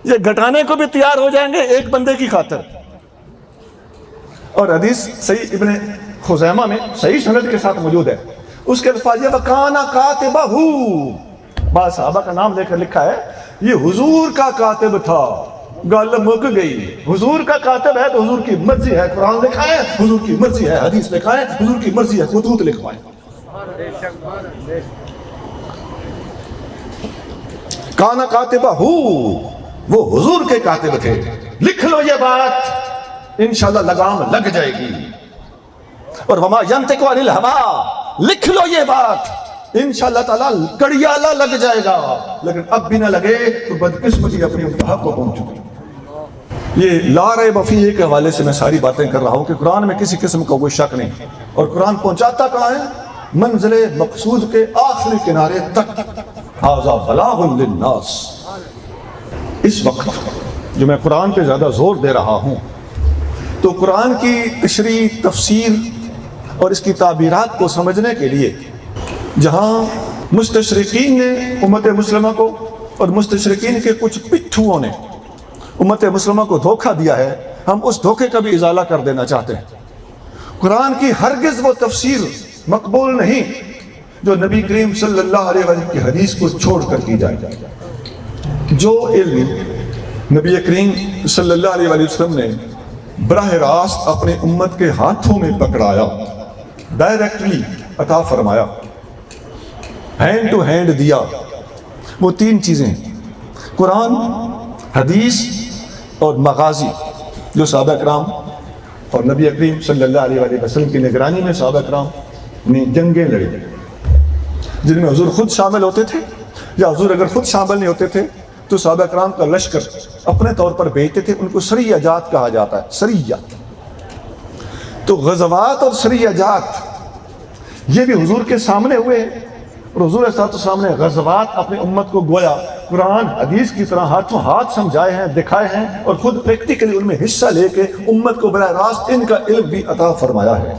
Speaker 2: یہ گھٹانے کو بھی تیار ہو جائیں گے ایک بندے کی خاطر۔ اور حدیث صحیح ابن خزیمہ میں صحیح سند کے ساتھ موجود ہے، اس کے الفاظ یہ وَكَانَ كَاتِبَهُ، بعض صحابہ کا نام لے کر لکھا ہے یہ حضور کا کاتب تھا۔ گل مک گئی، حضور کا کاتب ہے تو حضور کی مرضی ہے قرآن لکھائیں، حضور کی مرضی ہے حدیث لکھائیں، حضور کی مرضی ہے خطوط لکھوائیں۔ کانا کاتبہ وہ حضور کے کاتب تھے، لکھ لو یہ بات انشاءاللہ لگام لگ جائے گی۔ اور وما ینطق عن الہوا، لکھ لو یہ بات انشاءاللہ تعالیٰ کڑیالہ لگ جائے گا، لیکن اب بھی نہ لگے تو بدقسمتی اپنی انتہا کو پہنچ چکی۔ یہ لا ریب فیہ کے حوالے سے میں ساری باتیں کر رہا ہوں کہ قرآن میں کسی قسم کا کوئی شک نہیں، اور قرآن پہنچاتا کہاں ہے؟ منزل مقصود کے آخری کنارے تک۔ ھذا بلاغ للناس۔ اس وقت جو میں قرآن پہ زیادہ زور دے رہا ہوں تو قرآن کی تشریح، تفسیر اور اس کی تعبیرات کو سمجھنے کے لیے جہاں مستشرقین نے امت مسلمہ کو اور مستشرقین کے کچھ پٹھوؤں نے امت مسلمہ کو دھوکہ دیا ہے، ہم اس دھوکے کا بھی ازالہ کر دینا چاہتے ہیں۔ قرآن کی ہرگز وہ تفسیر مقبول نہیں جو نبی کریم صلی اللہ علیہ وسلم کی حدیث کو چھوڑ کر کی جائے۔ جو علم نبی کریم صلی اللہ علیہ وسلم نے براہ راست اپنے امت کے ہاتھوں میں پکڑایا، ڈائریکٹلی عطا فرمایا، ہینڈ ٹو ہینڈ دیا، وہ 3 چیزیں قرآن، حدیث اور مغازی، جو صحابہ کرام اور نبی کریم صلی اللہ علیہ وسلم کی نگرانی میں صحابہ کرام نے جنگیں لڑی، جن میں حضور خود شامل ہوتے تھے، یا حضور اگر خود شامل نہیں ہوتے تھے تو صحابہ کرام کا لشکر اپنے طور پر بھیجتے تھے، ان کو سریہ جات کہا جاتا ہے۔ سریہ تو غزوات اور سریہ جات یہ بھی حضور کے سامنے ہوئے ہیں، اور حضور صلی اللہ علیہ وسلم نے غزوات اپنی امت کو گویا قرآن حدیث کی طرح ہاتھوں ہاتھ سمجھائے ہیں، دکھائے ہیں، اور خود پریکٹیکلی ان میں حصہ لے کے امت کو براہ راست ان کا علم بھی عطا فرمایا ہے۔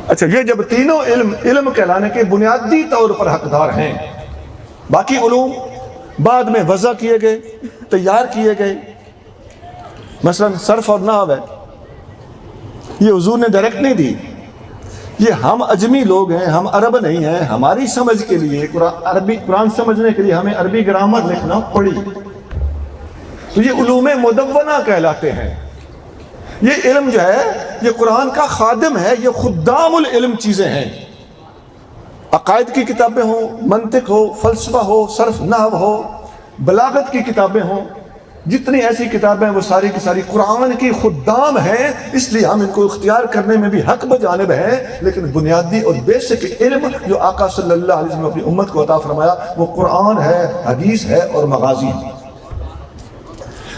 Speaker 2: اچھا، یہ جب تینوں علم کہلانے کے بنیادی طور پر حقدار ہیں، باقی علوم بعد میں وضع کیے گئے، تیار کیے گئے، مثلا صرف اور نحو ہے، یہ حضور نے ڈائریکٹ نہیں دی، یہ ہم عجمی لوگ ہیں، ہم عرب نہیں ہیں، ہماری سمجھ کے لیے قرآن سمجھنے کے لیے ہمیں عربی گرامر لکھنا پڑی، تو یہ علوم مدونہ کہلاتے ہیں۔ یہ علم جو ہے یہ قرآن کا خادم ہے، یہ خدام العلم چیزیں ہیں۔ عقائد کی کتابیں ہوں، منطق ہو، فلسفہ ہو، صرف نحو ہو، بلاغت کی کتابیں ہوں، جتنی ایسی کتابیں وہ ساری کی ساری قرآن کی خدام ہیں، اس لیے ہم ان کو اختیار کرنے میں بھی حق بجانب ہیں، لیکن بنیادی اور بیسک علم جو آقا صلی اللہ علیہ وسلم نے اپنی امت کو عطا فرمایا وہ قرآن ہے، حدیث ہے اور مغازی ہے۔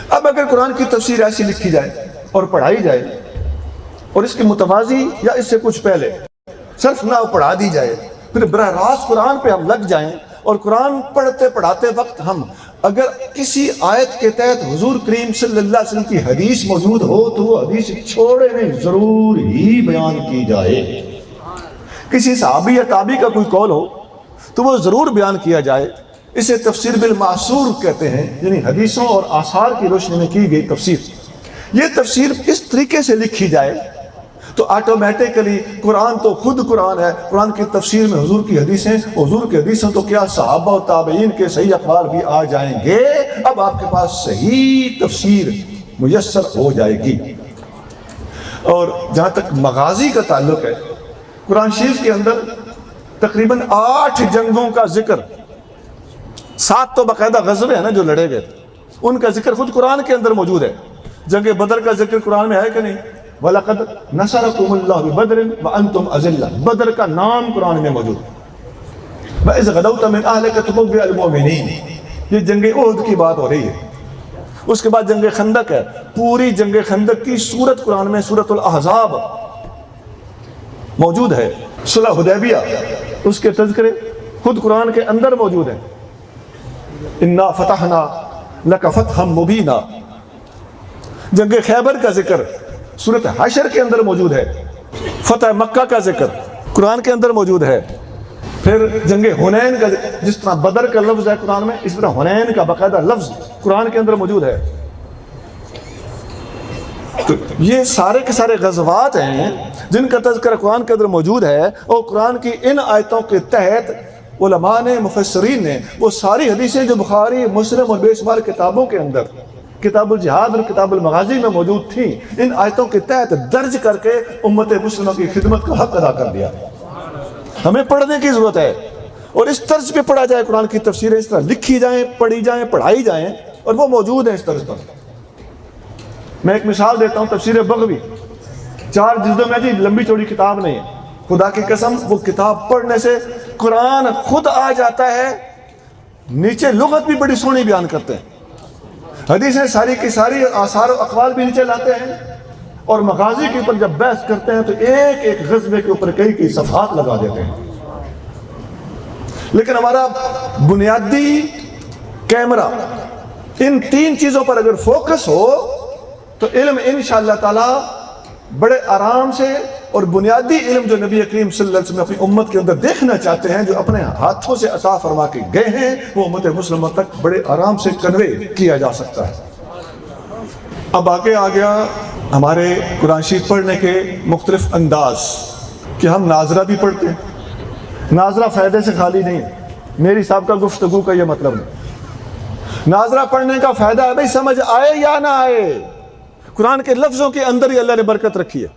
Speaker 2: اب اگر قرآن کی تفسیر ایسی لکھی جائے اور پڑھائی جائے اور اس کے متوازی یا اس سے کچھ پہلے صرف نہ پڑھا دی جائے، پھر براہ راست قرآن پہ ہم لگ جائیں اور قرآن پڑھتے پڑھاتے وقت ہم اگر کسی آیت کے تحت حضور کریم صلی اللہ علیہ وسلم کی حدیث موجود ہو تو وہ حدیث چھوڑے نہیں، ضرور ہی بیان کی جائے۔ کسی صحابی یا تابعی کا کوئی قول ہو تو وہ ضرور بیان کیا جائے۔ اسے تفسیر بالمعصور کہتے ہیں، یعنی حدیثوں اور آثار کی روشنی میں کی گئی تفسیر۔ یہ تفسیر اس طریقے سے لکھی جائے تو آٹومیٹکلی قرآن تو خود قرآن ہے، قرآن کی تفسیر میں حضور کی حدیثیں، حضور کی حدیثیں تو کیا صحابہ و تابعین کے صحیح اقوال بھی آ جائیں گے، اب آپ کے پاس صحیح تفسیر میسر ہو جائے گی۔ اور جہاں تک مغازی کا تعلق ہے، قرآن شریف کے اندر تقریباً 8 جنگوں کا ذکر، 7 تو باقاعدہ غزوے ہیں نا جو لڑے گئے، ان کا ذکر خود قرآن کے اندر موجود ہے۔ جنگ بدر کا ذکر قرآن میں ہے کہ نہیں؟ وَلَقَدْ نَصَرَكُمُ اللَّهُ بِبَدْرٍ وَأَنْتُمْ أَذِلَّةٌ، بدر کا نام قرآن میں موجود ہے۔ وَإِذْ غَدَوْتَ مِنْ أَهْلِكَ تُبَوِّئُ الْمُؤْمِنِينَ، یہ جنگ احد کی بات ہو رہی ہے۔ اس کے بعد جنگ خندق ہے، پوری جنگ خندق کی صورت قرآن میں سورۃ الاحزاب موجود ہے۔ صلح حدیبیہ، اس کے تذکرے خود قرآن کے اندر موجود ہیں۔ اِنَّا فَتَحْنَا لَكَ فَتْحًا مُبِينًا، جنگ خیبر کا ذکر سورۃ حشر کے اندر موجود ہے۔ فتح مکہ کا ذکر قرآن کے اندر موجود ہے۔ پھر جنگ حنین کا ذکر، جس طرح بدر کا لفظ ہے قرآن میں، اس طرح حنین کا باقاعدہ لفظ قرآن کے اندر موجود ہے۔ تو یہ سارے کے سارے غزوات ہیں جن کا تذکرہ قرآن کے اندر موجود ہے، اور قرآن کی ان آیتوں کے تحت علماء نے، مفسرین نے وہ ساری حدیثیں جو بخاری، مسلم اور بے شمار کتابوں کے اندر، کتاب الجہاد اور کتاب المغازی میں موجود تھیں، ان آیتوں کے تحت درج کر کے امت مسلمہ کی خدمت کا حق ادا کر دیا۔ ہمیں پڑھنے کی ضرورت ہے اور اس طرز پہ پڑھا جائے، قرآن کی تفسیریں اس طرح لکھی جائیں، پڑھی جائیں، پڑھائی جائیں، اور وہ موجود ہیں اس طرز پر۔ میں ایک مثال دیتا ہوں، تفسیر بغوی 4 جلدوں میں، جی لمبی چوڑی کتاب نہیں ہے، خدا کی قسم وہ کتاب پڑھنے سے قرآن خود آ جاتا ہے، نیچے لغت بھی بڑی سونی بیان کرتے ہیں، حدیثیں ساری کی ساری آثار و اقوال بھی نیچے لاتے ہیں، اور مغازی کے اوپر جب بحث کرتے ہیں تو ایک ایک غزوے کے اوپر کئی صفحات لگا دیتے ہیں۔ لیکن ہمارا بنیادی کیمرہ ان 3 چیزوں پر اگر فوکس ہو تو علم انشاءاللہ تعالی بڑے آرام سے، اور بنیادی علم جو نبی کریم صلی اللہ علیہ وسلم اپنی امت کے اندر دیکھنا چاہتے ہیں، جو اپنے ہاتھوں سے عطا فرما کے گئے ہیں، وہ امت مسلمہ تک بڑے آرام سے کنوے کیا جا سکتا ہے۔ اب آگے آ گیا ہمارے قرآن شریف پڑھنے کے مختلف انداز، کہ ہم ناظرہ بھی پڑھتے ہیں۔ ناظرہ فائدے سے خالی نہیں، میری صاحب کا گفتگو کا یہ مطلب نہیں۔ ناظرہ پڑھنے کا فائدہ ہے بھائی سمجھ آئے یا نہ آئے، قرآن کے لفظوں کے اندر ہی اللہ نے برکت رکھی ہے۔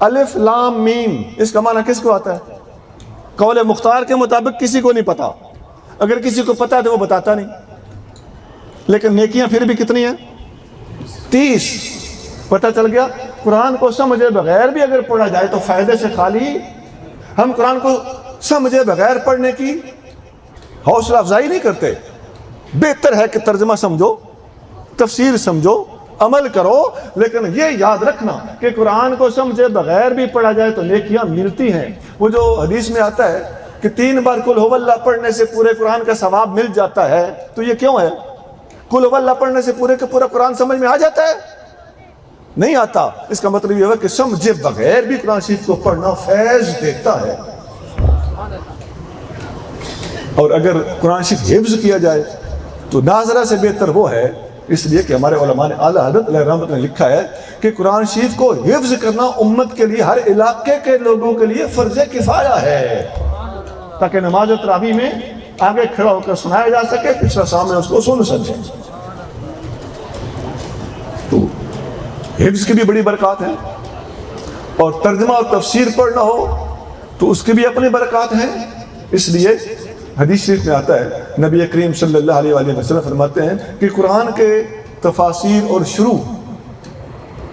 Speaker 2: الف لام میم، اس کا معنی کس کو آتا ہے؟ قول مختار کے مطابق کسی کو نہیں پتا، اگر کسی کو پتا ہے تو وہ بتاتا نہیں۔ لیکن نیکیاں پھر بھی کتنی ہیں؟ 30۔ پتہ چل گیا قرآن کو سمجھے بغیر بھی اگر پڑھا جائے تو فائدے سے خالی، ہم قرآن کو سمجھے بغیر پڑھنے کی حوصلہ افزائی نہیں کرتے۔ بہتر ہے کہ ترجمہ سمجھو، تفسیر سمجھو، عمل کرو، لیکن یہ یاد رکھنا کہ قرآن کو سمجھے بغیر بھی پڑھا جائے تو نیکیاں ملتی ہیں۔ وہ جو حدیث میں آتا ہے کہ 3 بار قل هو اللہ پڑھنے سے پورے قرآن کا ثواب مل جاتا ہے، تو یہ کیوں ہے؟ قل هو اللہ پڑھنے سے پورے کا پورا قرآن سمجھ میں آ جاتا ہے؟ نہیں آتا۔ اس کا مطلب یہ ہے کہ سمجھے بغیر بھی قرآن شریف کو پڑھنا فیض دیتا ہے۔ اور اگر قرآن شریف حفظ کیا جائے تو ناظرہ سے بہتر وہ ہے، اس لیے کہ ہمارے علماء نے اعلیٰ حضرت علیہ رحمت نے لکھا ہے کہ قرآن شریف کو حفظ کرنا امت کے لیے، ہر علاقے کے لوگوں کے لیے فرض کفایہ ہے، تاکہ نماز تراویح میں آگے کھڑا ہو کر سنایا جا سکے، پچھلا سامنے اس کو سن سکے۔ تو حفظ کی بھی بڑی برکات ہیں، اور ترجمہ اور تفسیر پڑھنا ہو تو اس کی بھی اپنی برکات ہیں۔ اس لیے حدیث شریف میں آتا ہے، نبی کریم صلی اللہ علیہ وآلہ وسلم فرماتے ہیں کہ قرآن کے تفاسیر اور شروع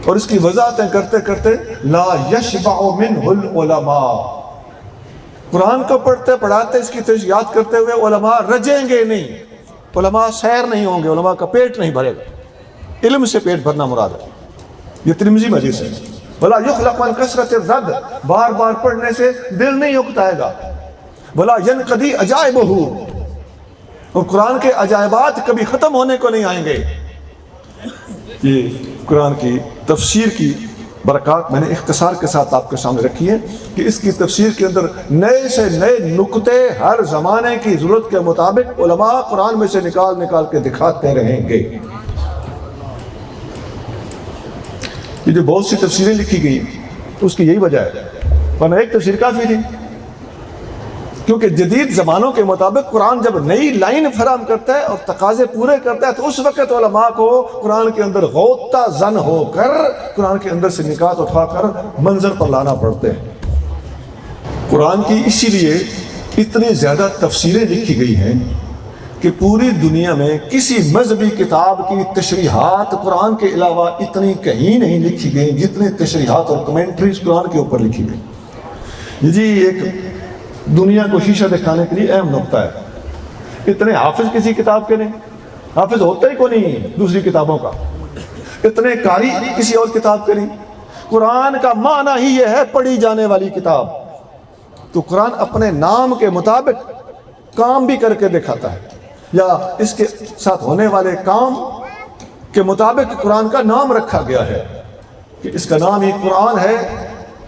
Speaker 2: اور اس کی وضاحتیں کرتے کرتے لا یشبع منہ العلماء، قرآن کو پڑھتے پڑھاتے اس کی تشریحات کرتے ہوئے علماء رجیں گے نہیں، علماء سیر نہیں ہوں گے، علماء کا پیٹ نہیں بھرے گا۔ علم سے پیٹ بھرنا مراد ہے، یہ ترمذی میں حدیث ہے۔ ولا یخلق عن کثرت الرد، بار بار پڑھنے سے دل نہیں اکتائے گا۔ ولا ینقضی عجائبہ، اور قرآن کے عجائبات کبھی ختم ہونے کو نہیں آئیں گے۔ یہ قرآن کی تفسیر کی برکات میں نے اختصار کے ساتھ آپ کے سامنے رکھی ہے کہ اس کی تفسیر کے اندر نئے سے نئے نکتے ہر زمانے کی ضرورت کے مطابق علماء قرآن میں سے نکال نکال کے دکھاتے رہیں گے۔ یہ جو بہت سی تفسیریں لکھی گئی اس کی یہی وجہ ہے، ورنہ ایک تفسیر کافی تھی، کیونکہ جدید زمانوں کے مطابق قرآن جب نئی لائن فراہم کرتا ہے اور تقاضے پورے کرتا ہے تو اس وقت علماء کو قرآن کے اندر غوطہ زن ہو کر قرآن کے اندر سے نکات اٹھا کر منظر پر لانا پڑتے ہیں۔ قرآن کی اسی لیے اتنی زیادہ تفسیریں لکھی گئی ہیں کہ پوری دنیا میں کسی مذہبی کتاب کی تشریحات قرآن کے علاوہ اتنی کہیں نہیں لکھی گئی جتنی تشریحات اور کمنٹریز قرآن کے اوپر لکھی گئی۔ جی ایک دنیا کو شیشہ دکھانے کے لیے اہم نقطہ ہے۔ اتنے حافظ کسی کتاب کے نہیں، حافظ ہوتا ہی کو نہیں دوسری کتابوں کا، اتنے قاری کسی اور کتاب کے نہیں۔ قرآن کا معنی ہی یہ ہے پڑھی جانے والی کتاب، تو قرآن اپنے نام کے مطابق کام بھی کر کے دکھاتا ہے، یا اس کے ساتھ ہونے والے کام کے مطابق قرآن کا نام رکھا گیا ہے کہ اس کا نام ہی قرآن ہے،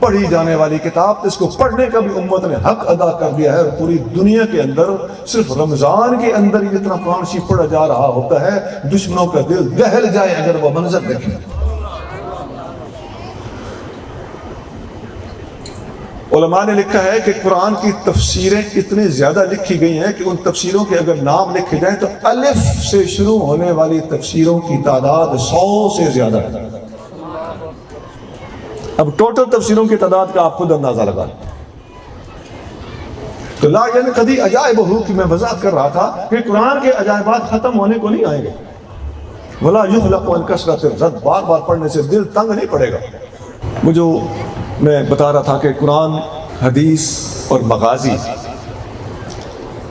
Speaker 2: پڑھی جانے والی کتاب۔ اس کو پڑھنے کا بھی امت نے حق ادا کر دیا ہے، اور پوری دنیا کے اندر صرف رمضان کے اندر ہی جتنا قرآن شریف پڑھا جا رہا ہوتا ہے دشمنوں کا دل دہل جائے اگر وہ منظر دیکھیں۔ علماء نے لکھا ہے کہ قرآن کی تفسیریں اتنی زیادہ لکھی گئی ہیں کہ ان تفسیروں کے اگر نام لکھے جائیں تو الف سے شروع ہونے والی تفسیروں کی تعداد 100 سے زیادہ ہے۔ اب ٹوٹل تفسیروں کی تعداد کا آپ خود اندازہ لگا۔ تو لا ینقضی عجائبہ کی میں وضاحت کر رہا تھا کہ قرآن کے عجائبات ختم ہونے کو نہیں آئیں گے۔ ولا یخلق عن کثرت الرد، بار بار پڑھنے سے دل تنگ نہیں پڑے گا۔ وہ جو میں بتا رہا تھا کہ قرآن، حدیث اور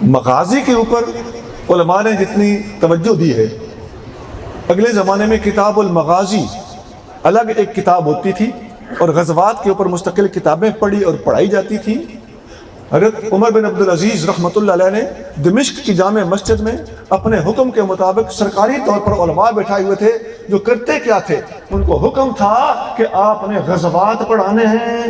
Speaker 2: مغازی کے اوپر علماء نے جتنی توجہ دی ہے، اگلے زمانے میں کتاب المغازی الگ ایک کتاب ہوتی تھی اور غزوات کے اوپر مستقل کتابیں پڑھی اور پڑھائی جاتی تھی۔ حضرت عمر بن عبدالعزیز رحمۃ اللہ علیہ نے دمشق کی جامع مسجد میں اپنے حکم کے مطابق سرکاری طور پر علماء بٹھائے ہوئے تھے جو کرتے کیا تھے، ان کو حکم تھا کہ آپ نے غزوات پڑھانے ہیں،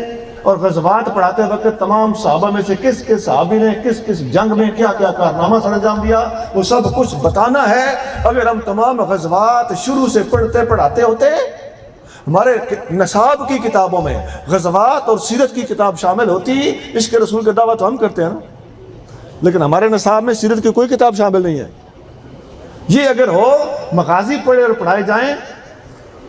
Speaker 2: اور غزوات پڑھاتے وقت تمام صحابہ میں سے کس کس صحابی نے کس کس جنگ میں کیا کیا کارنامہ سر انجام دیا وہ سب کچھ بتانا ہے۔ اگر ہم تمام غزوات شروع سے پڑھتے پڑھاتے ہوتے، ہمارے نصاب کی کتابوں میں غزوات اور سیرت کی کتاب شامل ہوتی، اس کے رسول کا دعویٰ تو ہم کرتے ہیں نا، لیکن ہمارے نصاب میں سیرت کی کوئی کتاب شامل نہیں ہے۔ یہ اگر ہو مغازی پڑھے اور پڑھائے جائیں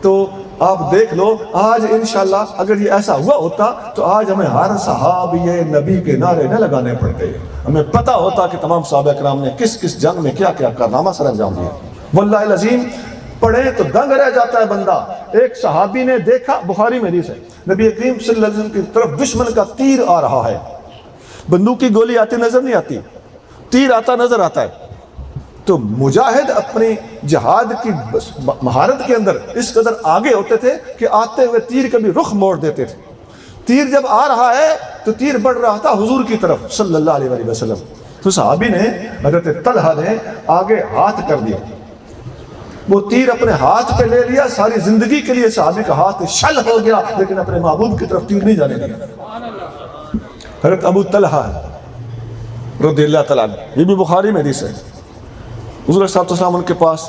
Speaker 2: تو آپ دیکھ لو آج انشاءاللہ اگر یہ ایسا ہوا ہوتا تو آج ہمیں ہر صحابی نبی کے نعرے نہ لگانے پڑتے، ہمیں پتہ ہوتا کہ تمام صحابہ کرام نے کس کس جنگ میں کیا کیا کارنامہ سر انجام دیا۔ واللہ العظیم پڑھیں تو دنگ رہ جاتا ہے بندہ۔ ایک صحابی نے دیکھا، بخاری میں حدیث ہے، نبی کریم صلی اللہ علیہ وسلم کی طرف دشمن کا تیر آ رہا ہے، بندوق کی گولی آتی نظر نہیں آتی، تیر آتا نظر آتا ہے، تو مجاہد اپنی جہاد کی مہارت کے اندر اس قدر آگے ہوتے تھے کہ آتے ہوئے تیر کبھی رخ موڑ دیتے تھے۔ تیر جب آ رہا ہے تو تیر بڑھ رہا تھا حضور کی طرف صلی اللہ علیہ وسلم، تو صحابی نے حضرت طلحہ نے آگے ہاتھ کر دیا، وہ تیر اپنے ہاتھ پہ لے لیا، ساری زندگی کے لیے صحابی کا ہاتھ شل ہو گیا لیکن اپنے محبوب کی طرف تیر نہیں جانے دیا۔ حضرت ابو طلحہ رضی اللہ تعالیٰ عنہ، یہ بھی بخاری میں حدیث ہے، حضور صلی اللہ علیہ وسلم ان کے پاس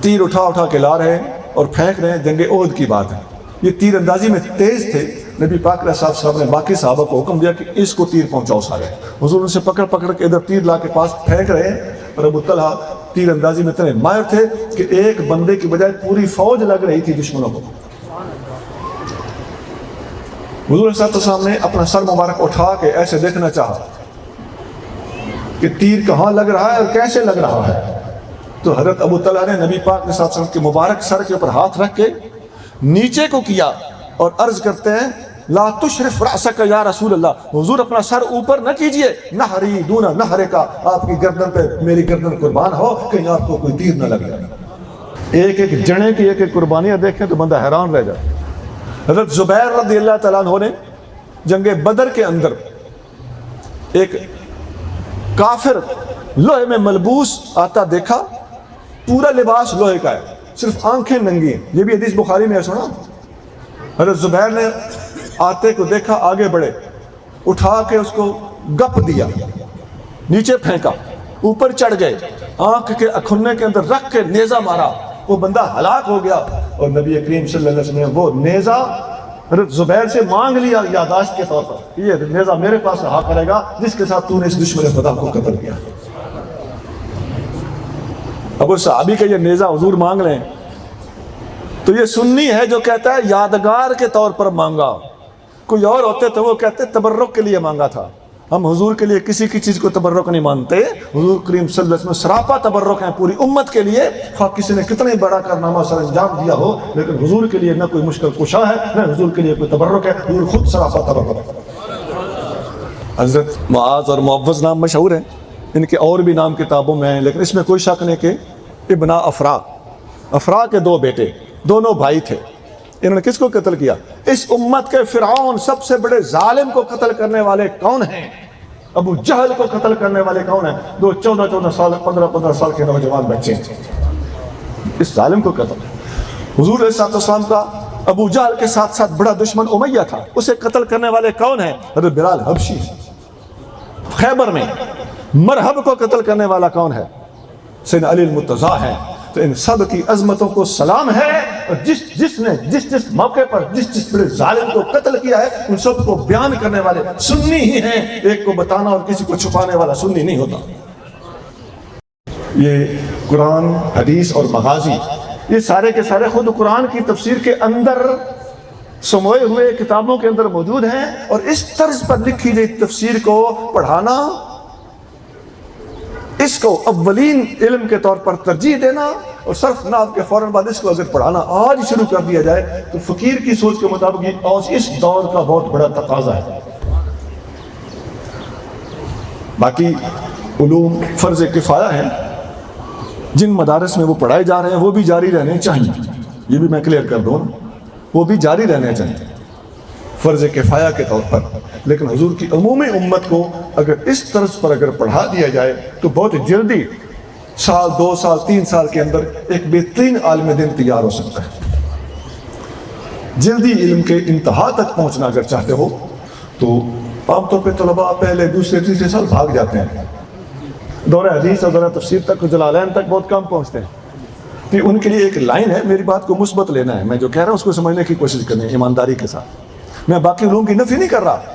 Speaker 2: تیر اٹھا اٹھا کے لا رہے ہیں اور پھینک رہے ہیں، جنگ احد کی بات ہے، یہ تیر اندازی میں تیز تھے، نبی پاک علیہ الصلوۃ والسلام نے باقی صحابہ کو حکم دیا کہ اس کو تیر پہنچاؤ سارے، حضور ان سے پکڑ پکڑ کے ادھر تیر لا کے پاس پھینک رہے ہیں، اور ابو طلحہ تیر اندازی میں اتنے ماہر تھے کہ ایک بندے کی بجائے پوری فوج لگ رہی تھی دشمنوں کو۔ حضور صلی اللہ علیہ وسلم نے اپنا سر مبارک اٹھا کے ایسے دیکھنا چاہا کہ تیر کہاں لگ رہا ہے اور کیسے لگ رہا ہے. تو حضرت ابو طلحہ نے نبی پاک صلی اللہ علیہ وسلم کے مبارک سر کے اوپر ہاتھ رکھ کے نیچے کو کیا اور عرض کرتے ہیں لا تشرف رأسک یا رسول اللہ، حضور اپنا سر اوپر نہ کیجئے، نہری دون نہرے کا، آپ کی گردن پہ میری گردن قربان ہو، کہیں آپ کو کوئی تیر نہ لگ جائے. ایک ایک جنے کی ایک ایک قربانیاں دیکھیں تو بندہ حیران رہ جائے. حضرت زبیر رضی اللہ تعالیٰ عنہ نے جنگ بدر کے اندر ایک کافر لوہے میں ملبوس آتا دیکھا، پورا لباس لوہے کا ہے، صرف آنکھیں ننگی ہیں. یہ بھی حدیث بخاری میں ہے، سنا. حضرت زبیر نے آتے کو دیکھا، آگے بڑھے، اٹھا کے اس کو گپ دیا، نیچے پھینکا، اوپر چڑھ گئے، آنکھ کے اکھنے کے اندر رکھ کے نیزہ مارا، وہ بندہ ہلاک ہو گیا. اور نبی کریم صلی اللہ علیہ وسلم نے وہ نیزہ حضرت زبیر سے مانگ لیا یادداشت کے طور پر، یہ نیزہ میرے پاس رہا کرے گا جس کے ساتھ تو نے اس دشمن خدا کو قتل کیا. اب اس صحابی کا یہ نیزہ حضور مانگ لیں تو یہ سنی ہے جو کہتا ہے یادگار کے طور پر مانگا. کوئی اور ہوتے تو وہ کہتے تبرک کے لیے مانگا تھا. ہم حضور کے لیے کسی کی چیز کو تبرک نہیں مانتے. حضور کریم صلی اللہ علیہ وسلم سراپا تبرک ہیں پوری امت کے لیے، خواہ کسی نے کتنے بڑا کارنامہ سر انجام دیا ہو، لیکن حضور کے لیے نہ کوئی مشکل کشا ہے، نہ حضور کے لیے کوئی تبرک ہے. حضور خود سراپا تبرک ہے. حضرت معاذ اور معوذ نام مشہور ہیں، ان کے اور بھی نام کتابوں میں ہیں، لیکن اس میں کوئی شک نہیں کہ ابن افرا کے دو بیٹے، دونوں بھائی تھے. انہوں نے کس کو قتل کیا؟ اس امت کے فرعون، سب سے بڑے ظالم کو قتل کرنے والے کون ہیں؟ ابو جہل کو قتل کرنے والے کون ہیں؟ دو 14 سال 15 سال کے نوجوان بچے ہیں. اس ظالم کو قتل. حضور علیہ السلام کا ابو جہل کے ساتھ ساتھ بڑا دشمن امیہ تھا، اسے قتل کرنے والے کون ہیں؟ حضرت بلال حبشی. خیبر میں مرہب کو قتل کرنے والا کون ہے؟ سیدنا علی المرتضیٰ ہے. تو ان سب کی عظمتوں کو سلام ہے، اور جس نے جس موقع پر جس بڑے ظالم کو قتل کیا ہے ان سب کو بیان کرنے والے سنی ہی ہیں. ایک کو بتانا اور کسی کو چھپانے والا سنی نہیں ہوتا. یہ قرآن، حدیث اور مغازی، یہ سارے کے سارے خود قرآن کی تفسیر کے اندر سموئے ہوئے کتابوں کے اندر موجود ہیں. اور اس طرز پر لکھی گئی تفسیر کو پڑھانا، اس کو اولین علم کے طور پر ترجیح دینا، اور صرف ناف کے فوراً بعد اس کو اگر پڑھانا آج شروع کر دیا جائے تو فقیر کی سوچ کے مطابق یہ آج اس دور کا بہت بڑا تقاضا ہے. باقی علوم فرض کفایہ ہیں، جن مدارس میں وہ پڑھائے جا رہے ہیں وہ بھی جاری رہنے چاہیے. یہ بھی میں کلیئر کر دوں، وہ بھی جاری رہنے چاہیے فرض کفایہ کے طور پر. لیکن حضور کی عمومی امت کو اگر اس طرز پر اگر پڑھا دیا جائے تو بہت جلدی 1 2 سال 3 سال کے اندر ایک بہترین عالم دین تیار ہو سکتا ہے. جلدی علم کے انتہا تک پہنچنا اگر چاہتے ہو تو عام طور پہ طلباء پہلے دوسرے تیسرے سال بھاگ جاتے ہیں، دورہ حدیث اور دورہ تفسیر تک، جلالین تک بہت کم پہنچتے ہیں. کہ ان کے لیے ایک لائن ہے، میری بات کو مثبت لینا ہے، میں جو کہہ رہا ہوں اس کو سمجھنے کی کوشش کرنی ہے ایمانداری کے ساتھ. میں باقی علوم کی نفی نہیں کر رہا،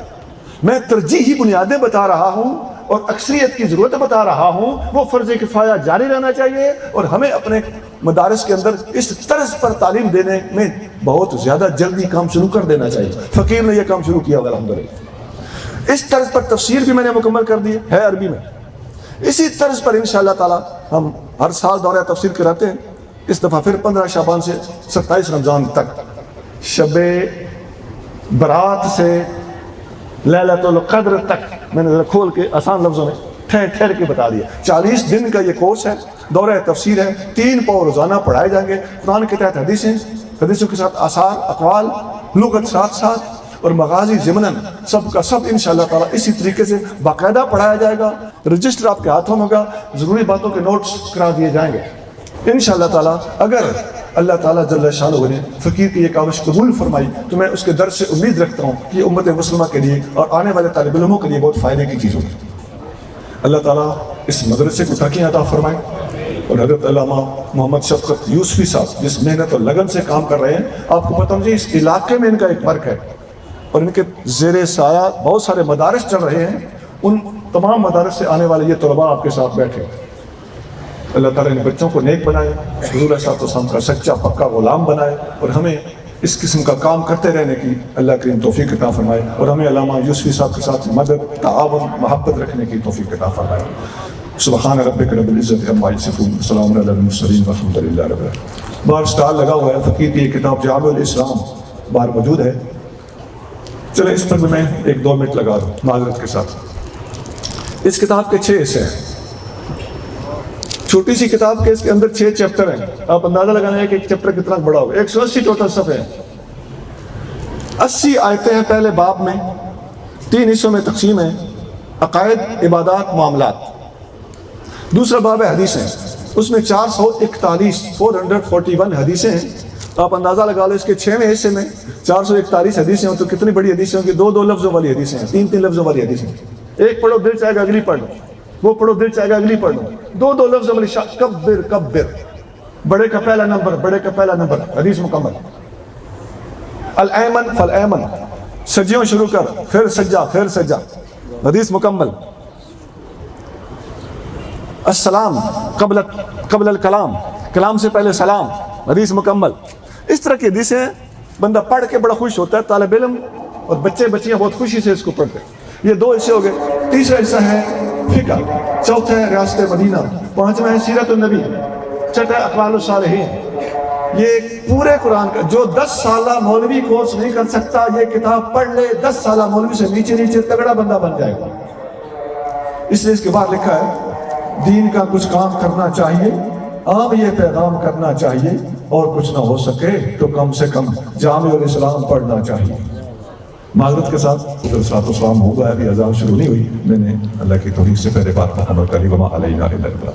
Speaker 2: میں ترجیحی بنیادیں بتا رہا ہوں اور اکثریت کی ضرورت بتا رہا ہوں. وہ فرض کفایہ جاری رہنا چاہیے اور ہمیں اپنے مدارس کے اندر اس طرز پر تعلیم دینے میں بہت زیادہ جلدی کام شروع کر دینا چاہیے. فقیر نے یہ کام شروع کیا الحمدللہ. اس طرز پر تفسیر بھی میں نے مکمل کر دی ہے عربی میں. اسی طرز پر انشاءاللہ تعالی ہم ہر سال دورہ تفسیر کراتے ہیں. اس دفعہ پھر 15 شعبان سے 27 رمضان تک، شب برات سے لیلۃ القدر تک، میں نے ذرا کھول کے آسان لفظوں میں ٹھہر کے بتا دیا. 40 دن کا یہ کورس ہے، دورہ تفسیر ہے. 3 پاؤ روزانہ پڑھائے جائیں گے. قرآن کے تحت حدیثیں، حدیثوں کے ساتھ آثار، اقوال، لغت ساتھ ساتھ، اور مغازی ضمناً سب کا سب انشاءاللہ تعالیٰ اسی طریقے سے باقاعدہ پڑھایا جائے گا. رجسٹر آپ کے ہاتھوں میں ہوگا، ضروری باتوں کے نوٹس کرا دیے جائیں گے انشاءاللہ تعالیٰ. اگر اللہ تعالیٰ جل شانہ نے فقیر کی یہ کاوش قبول فرمائی تو میں اس کے در سے امید رکھتا ہوں کہ یہ امت مسلمہ کے لیے اور آنے والے طالب علموں کے لیے بہت فائدے کی چیز ہوگی. اللہ تعالیٰ اس مدرسے کو ترقی عطا فرمائے. اور حضرت علامہ محمد شفقت یوسفی صاحب جس محنت اور لگن سے کام کر رہے ہیں، آپ کو پتہ مجھے اس علاقے میں ان کا ایک فرق ہے، اور ان کے زیر سایہ بہت سارے مدارس چل رہے ہیں. ان تمام مدارس سے آنے والے یہ طلباء آپ کے ساتھ بیٹھے. اللہ تعالیٰ نے بچوں کو نیک بنائے، حضور صلی اللہ علیہ وسلم کا سچا پکا غلام بنائے، اور ہمیں اس قسم کا کام کرتے رہنے کی اللہ کریم توفیق عطا فرمائے، اور ہمیں علامہ یوسفی صاحب کے ساتھ مدد، تعاون، محبت رکھنے کی توفیق عطا فرمائے۔ سبحان ربک رب العزت عما یصفون، وسلام علی المرسلین والحمد للہ رب العالمین۔ باہر اسٹال لگا ہوا ہے فقیر کی یہ کتاب جامع الاسلام باہر موجود ہے، چلیں اس پر میں 1-2 منٹ لگا دوں معذرت کے ساتھ۔ اس کتاب کے 6 حصے ہیں، چھوٹی سی کتاب کے، اس کے اندر 6 چیپٹر ہیں۔ آپ اندازہ لگانا ہے کہ ایک چیپٹر کتنا بڑا ہوگا۔ 180 ٹوٹل صفحے ہیں، 80 آیتیں ہیں پہلے باب میں، 3 حصوں میں تقسیم ہے، عقائد، عبادات، معاملات۔ دوسرا باب ہے حدیثیں، اس میں 441 حدیثیں ہیں۔ آپ اندازہ لگا لو اس کے 6ویں حصے میں 441 حدیثیں ہوں تو کتنی بڑی حدیثیں ہوں گی؟ 2 لفظوں والی حدیثیں ہیں، 3 لفظوں والی حدیثیں ہیں۔ ایک پڑھو دل چاہے گا اگلی پڑھ لو، وہ پڑھو دل چاہے گا اگلی پڑھ لو، 2 لفظوں والی کبر کبر، بڑے کا پہلا نمبر، بڑے کا پہلا نمبر، حدیث مکمل۔ الایمن فالایمن، سجیوں شروع کر، پھر سجا، پھر سجا، حدیث مکمل۔ السلام قبل الکلام، کلام سے پہلے سلام، حدیث مکمل۔ اس طرح کی حدیثیں بندہ پڑھ کے بڑا خوش ہوتا ہے، طالب علم اور بچے بچیاں بہت خوشی سے اس کو پڑھتے ہیں۔ یہ 2 حصے ہو گئے۔ تیسرا حصہ ہے فقہ، چوتھا ہے ریاست مدینہ، 5واں ہے سیرت النبی، 6واں ہے اقوال الصالحین۔ یہ پورے قرآن کا جو 10 سالہ مولوی کورس نہیں کر سکتا، یہ کتاب پڑھ لے، 10 سالہ مولوی سے نیچے تگڑا بندہ بن جائے گا۔ اس لیے اس کے بعد لکھا ہے دین کا کچھ کام کرنا چاہیے، عام یہ پیغام کرنا چاہیے، اور کچھ نہ ہو سکے تو کم سے کم جامع الاسلام پڑھنا چاہیے۔ معذرت کے ساتھ صلاۃ والسلام ہوگا، ابھی اذان شروع نہیں ہوئی، میں نے اللہ کی توفیق سے پہلے بات پر عمل کری، وما علینا الا البلاغ۔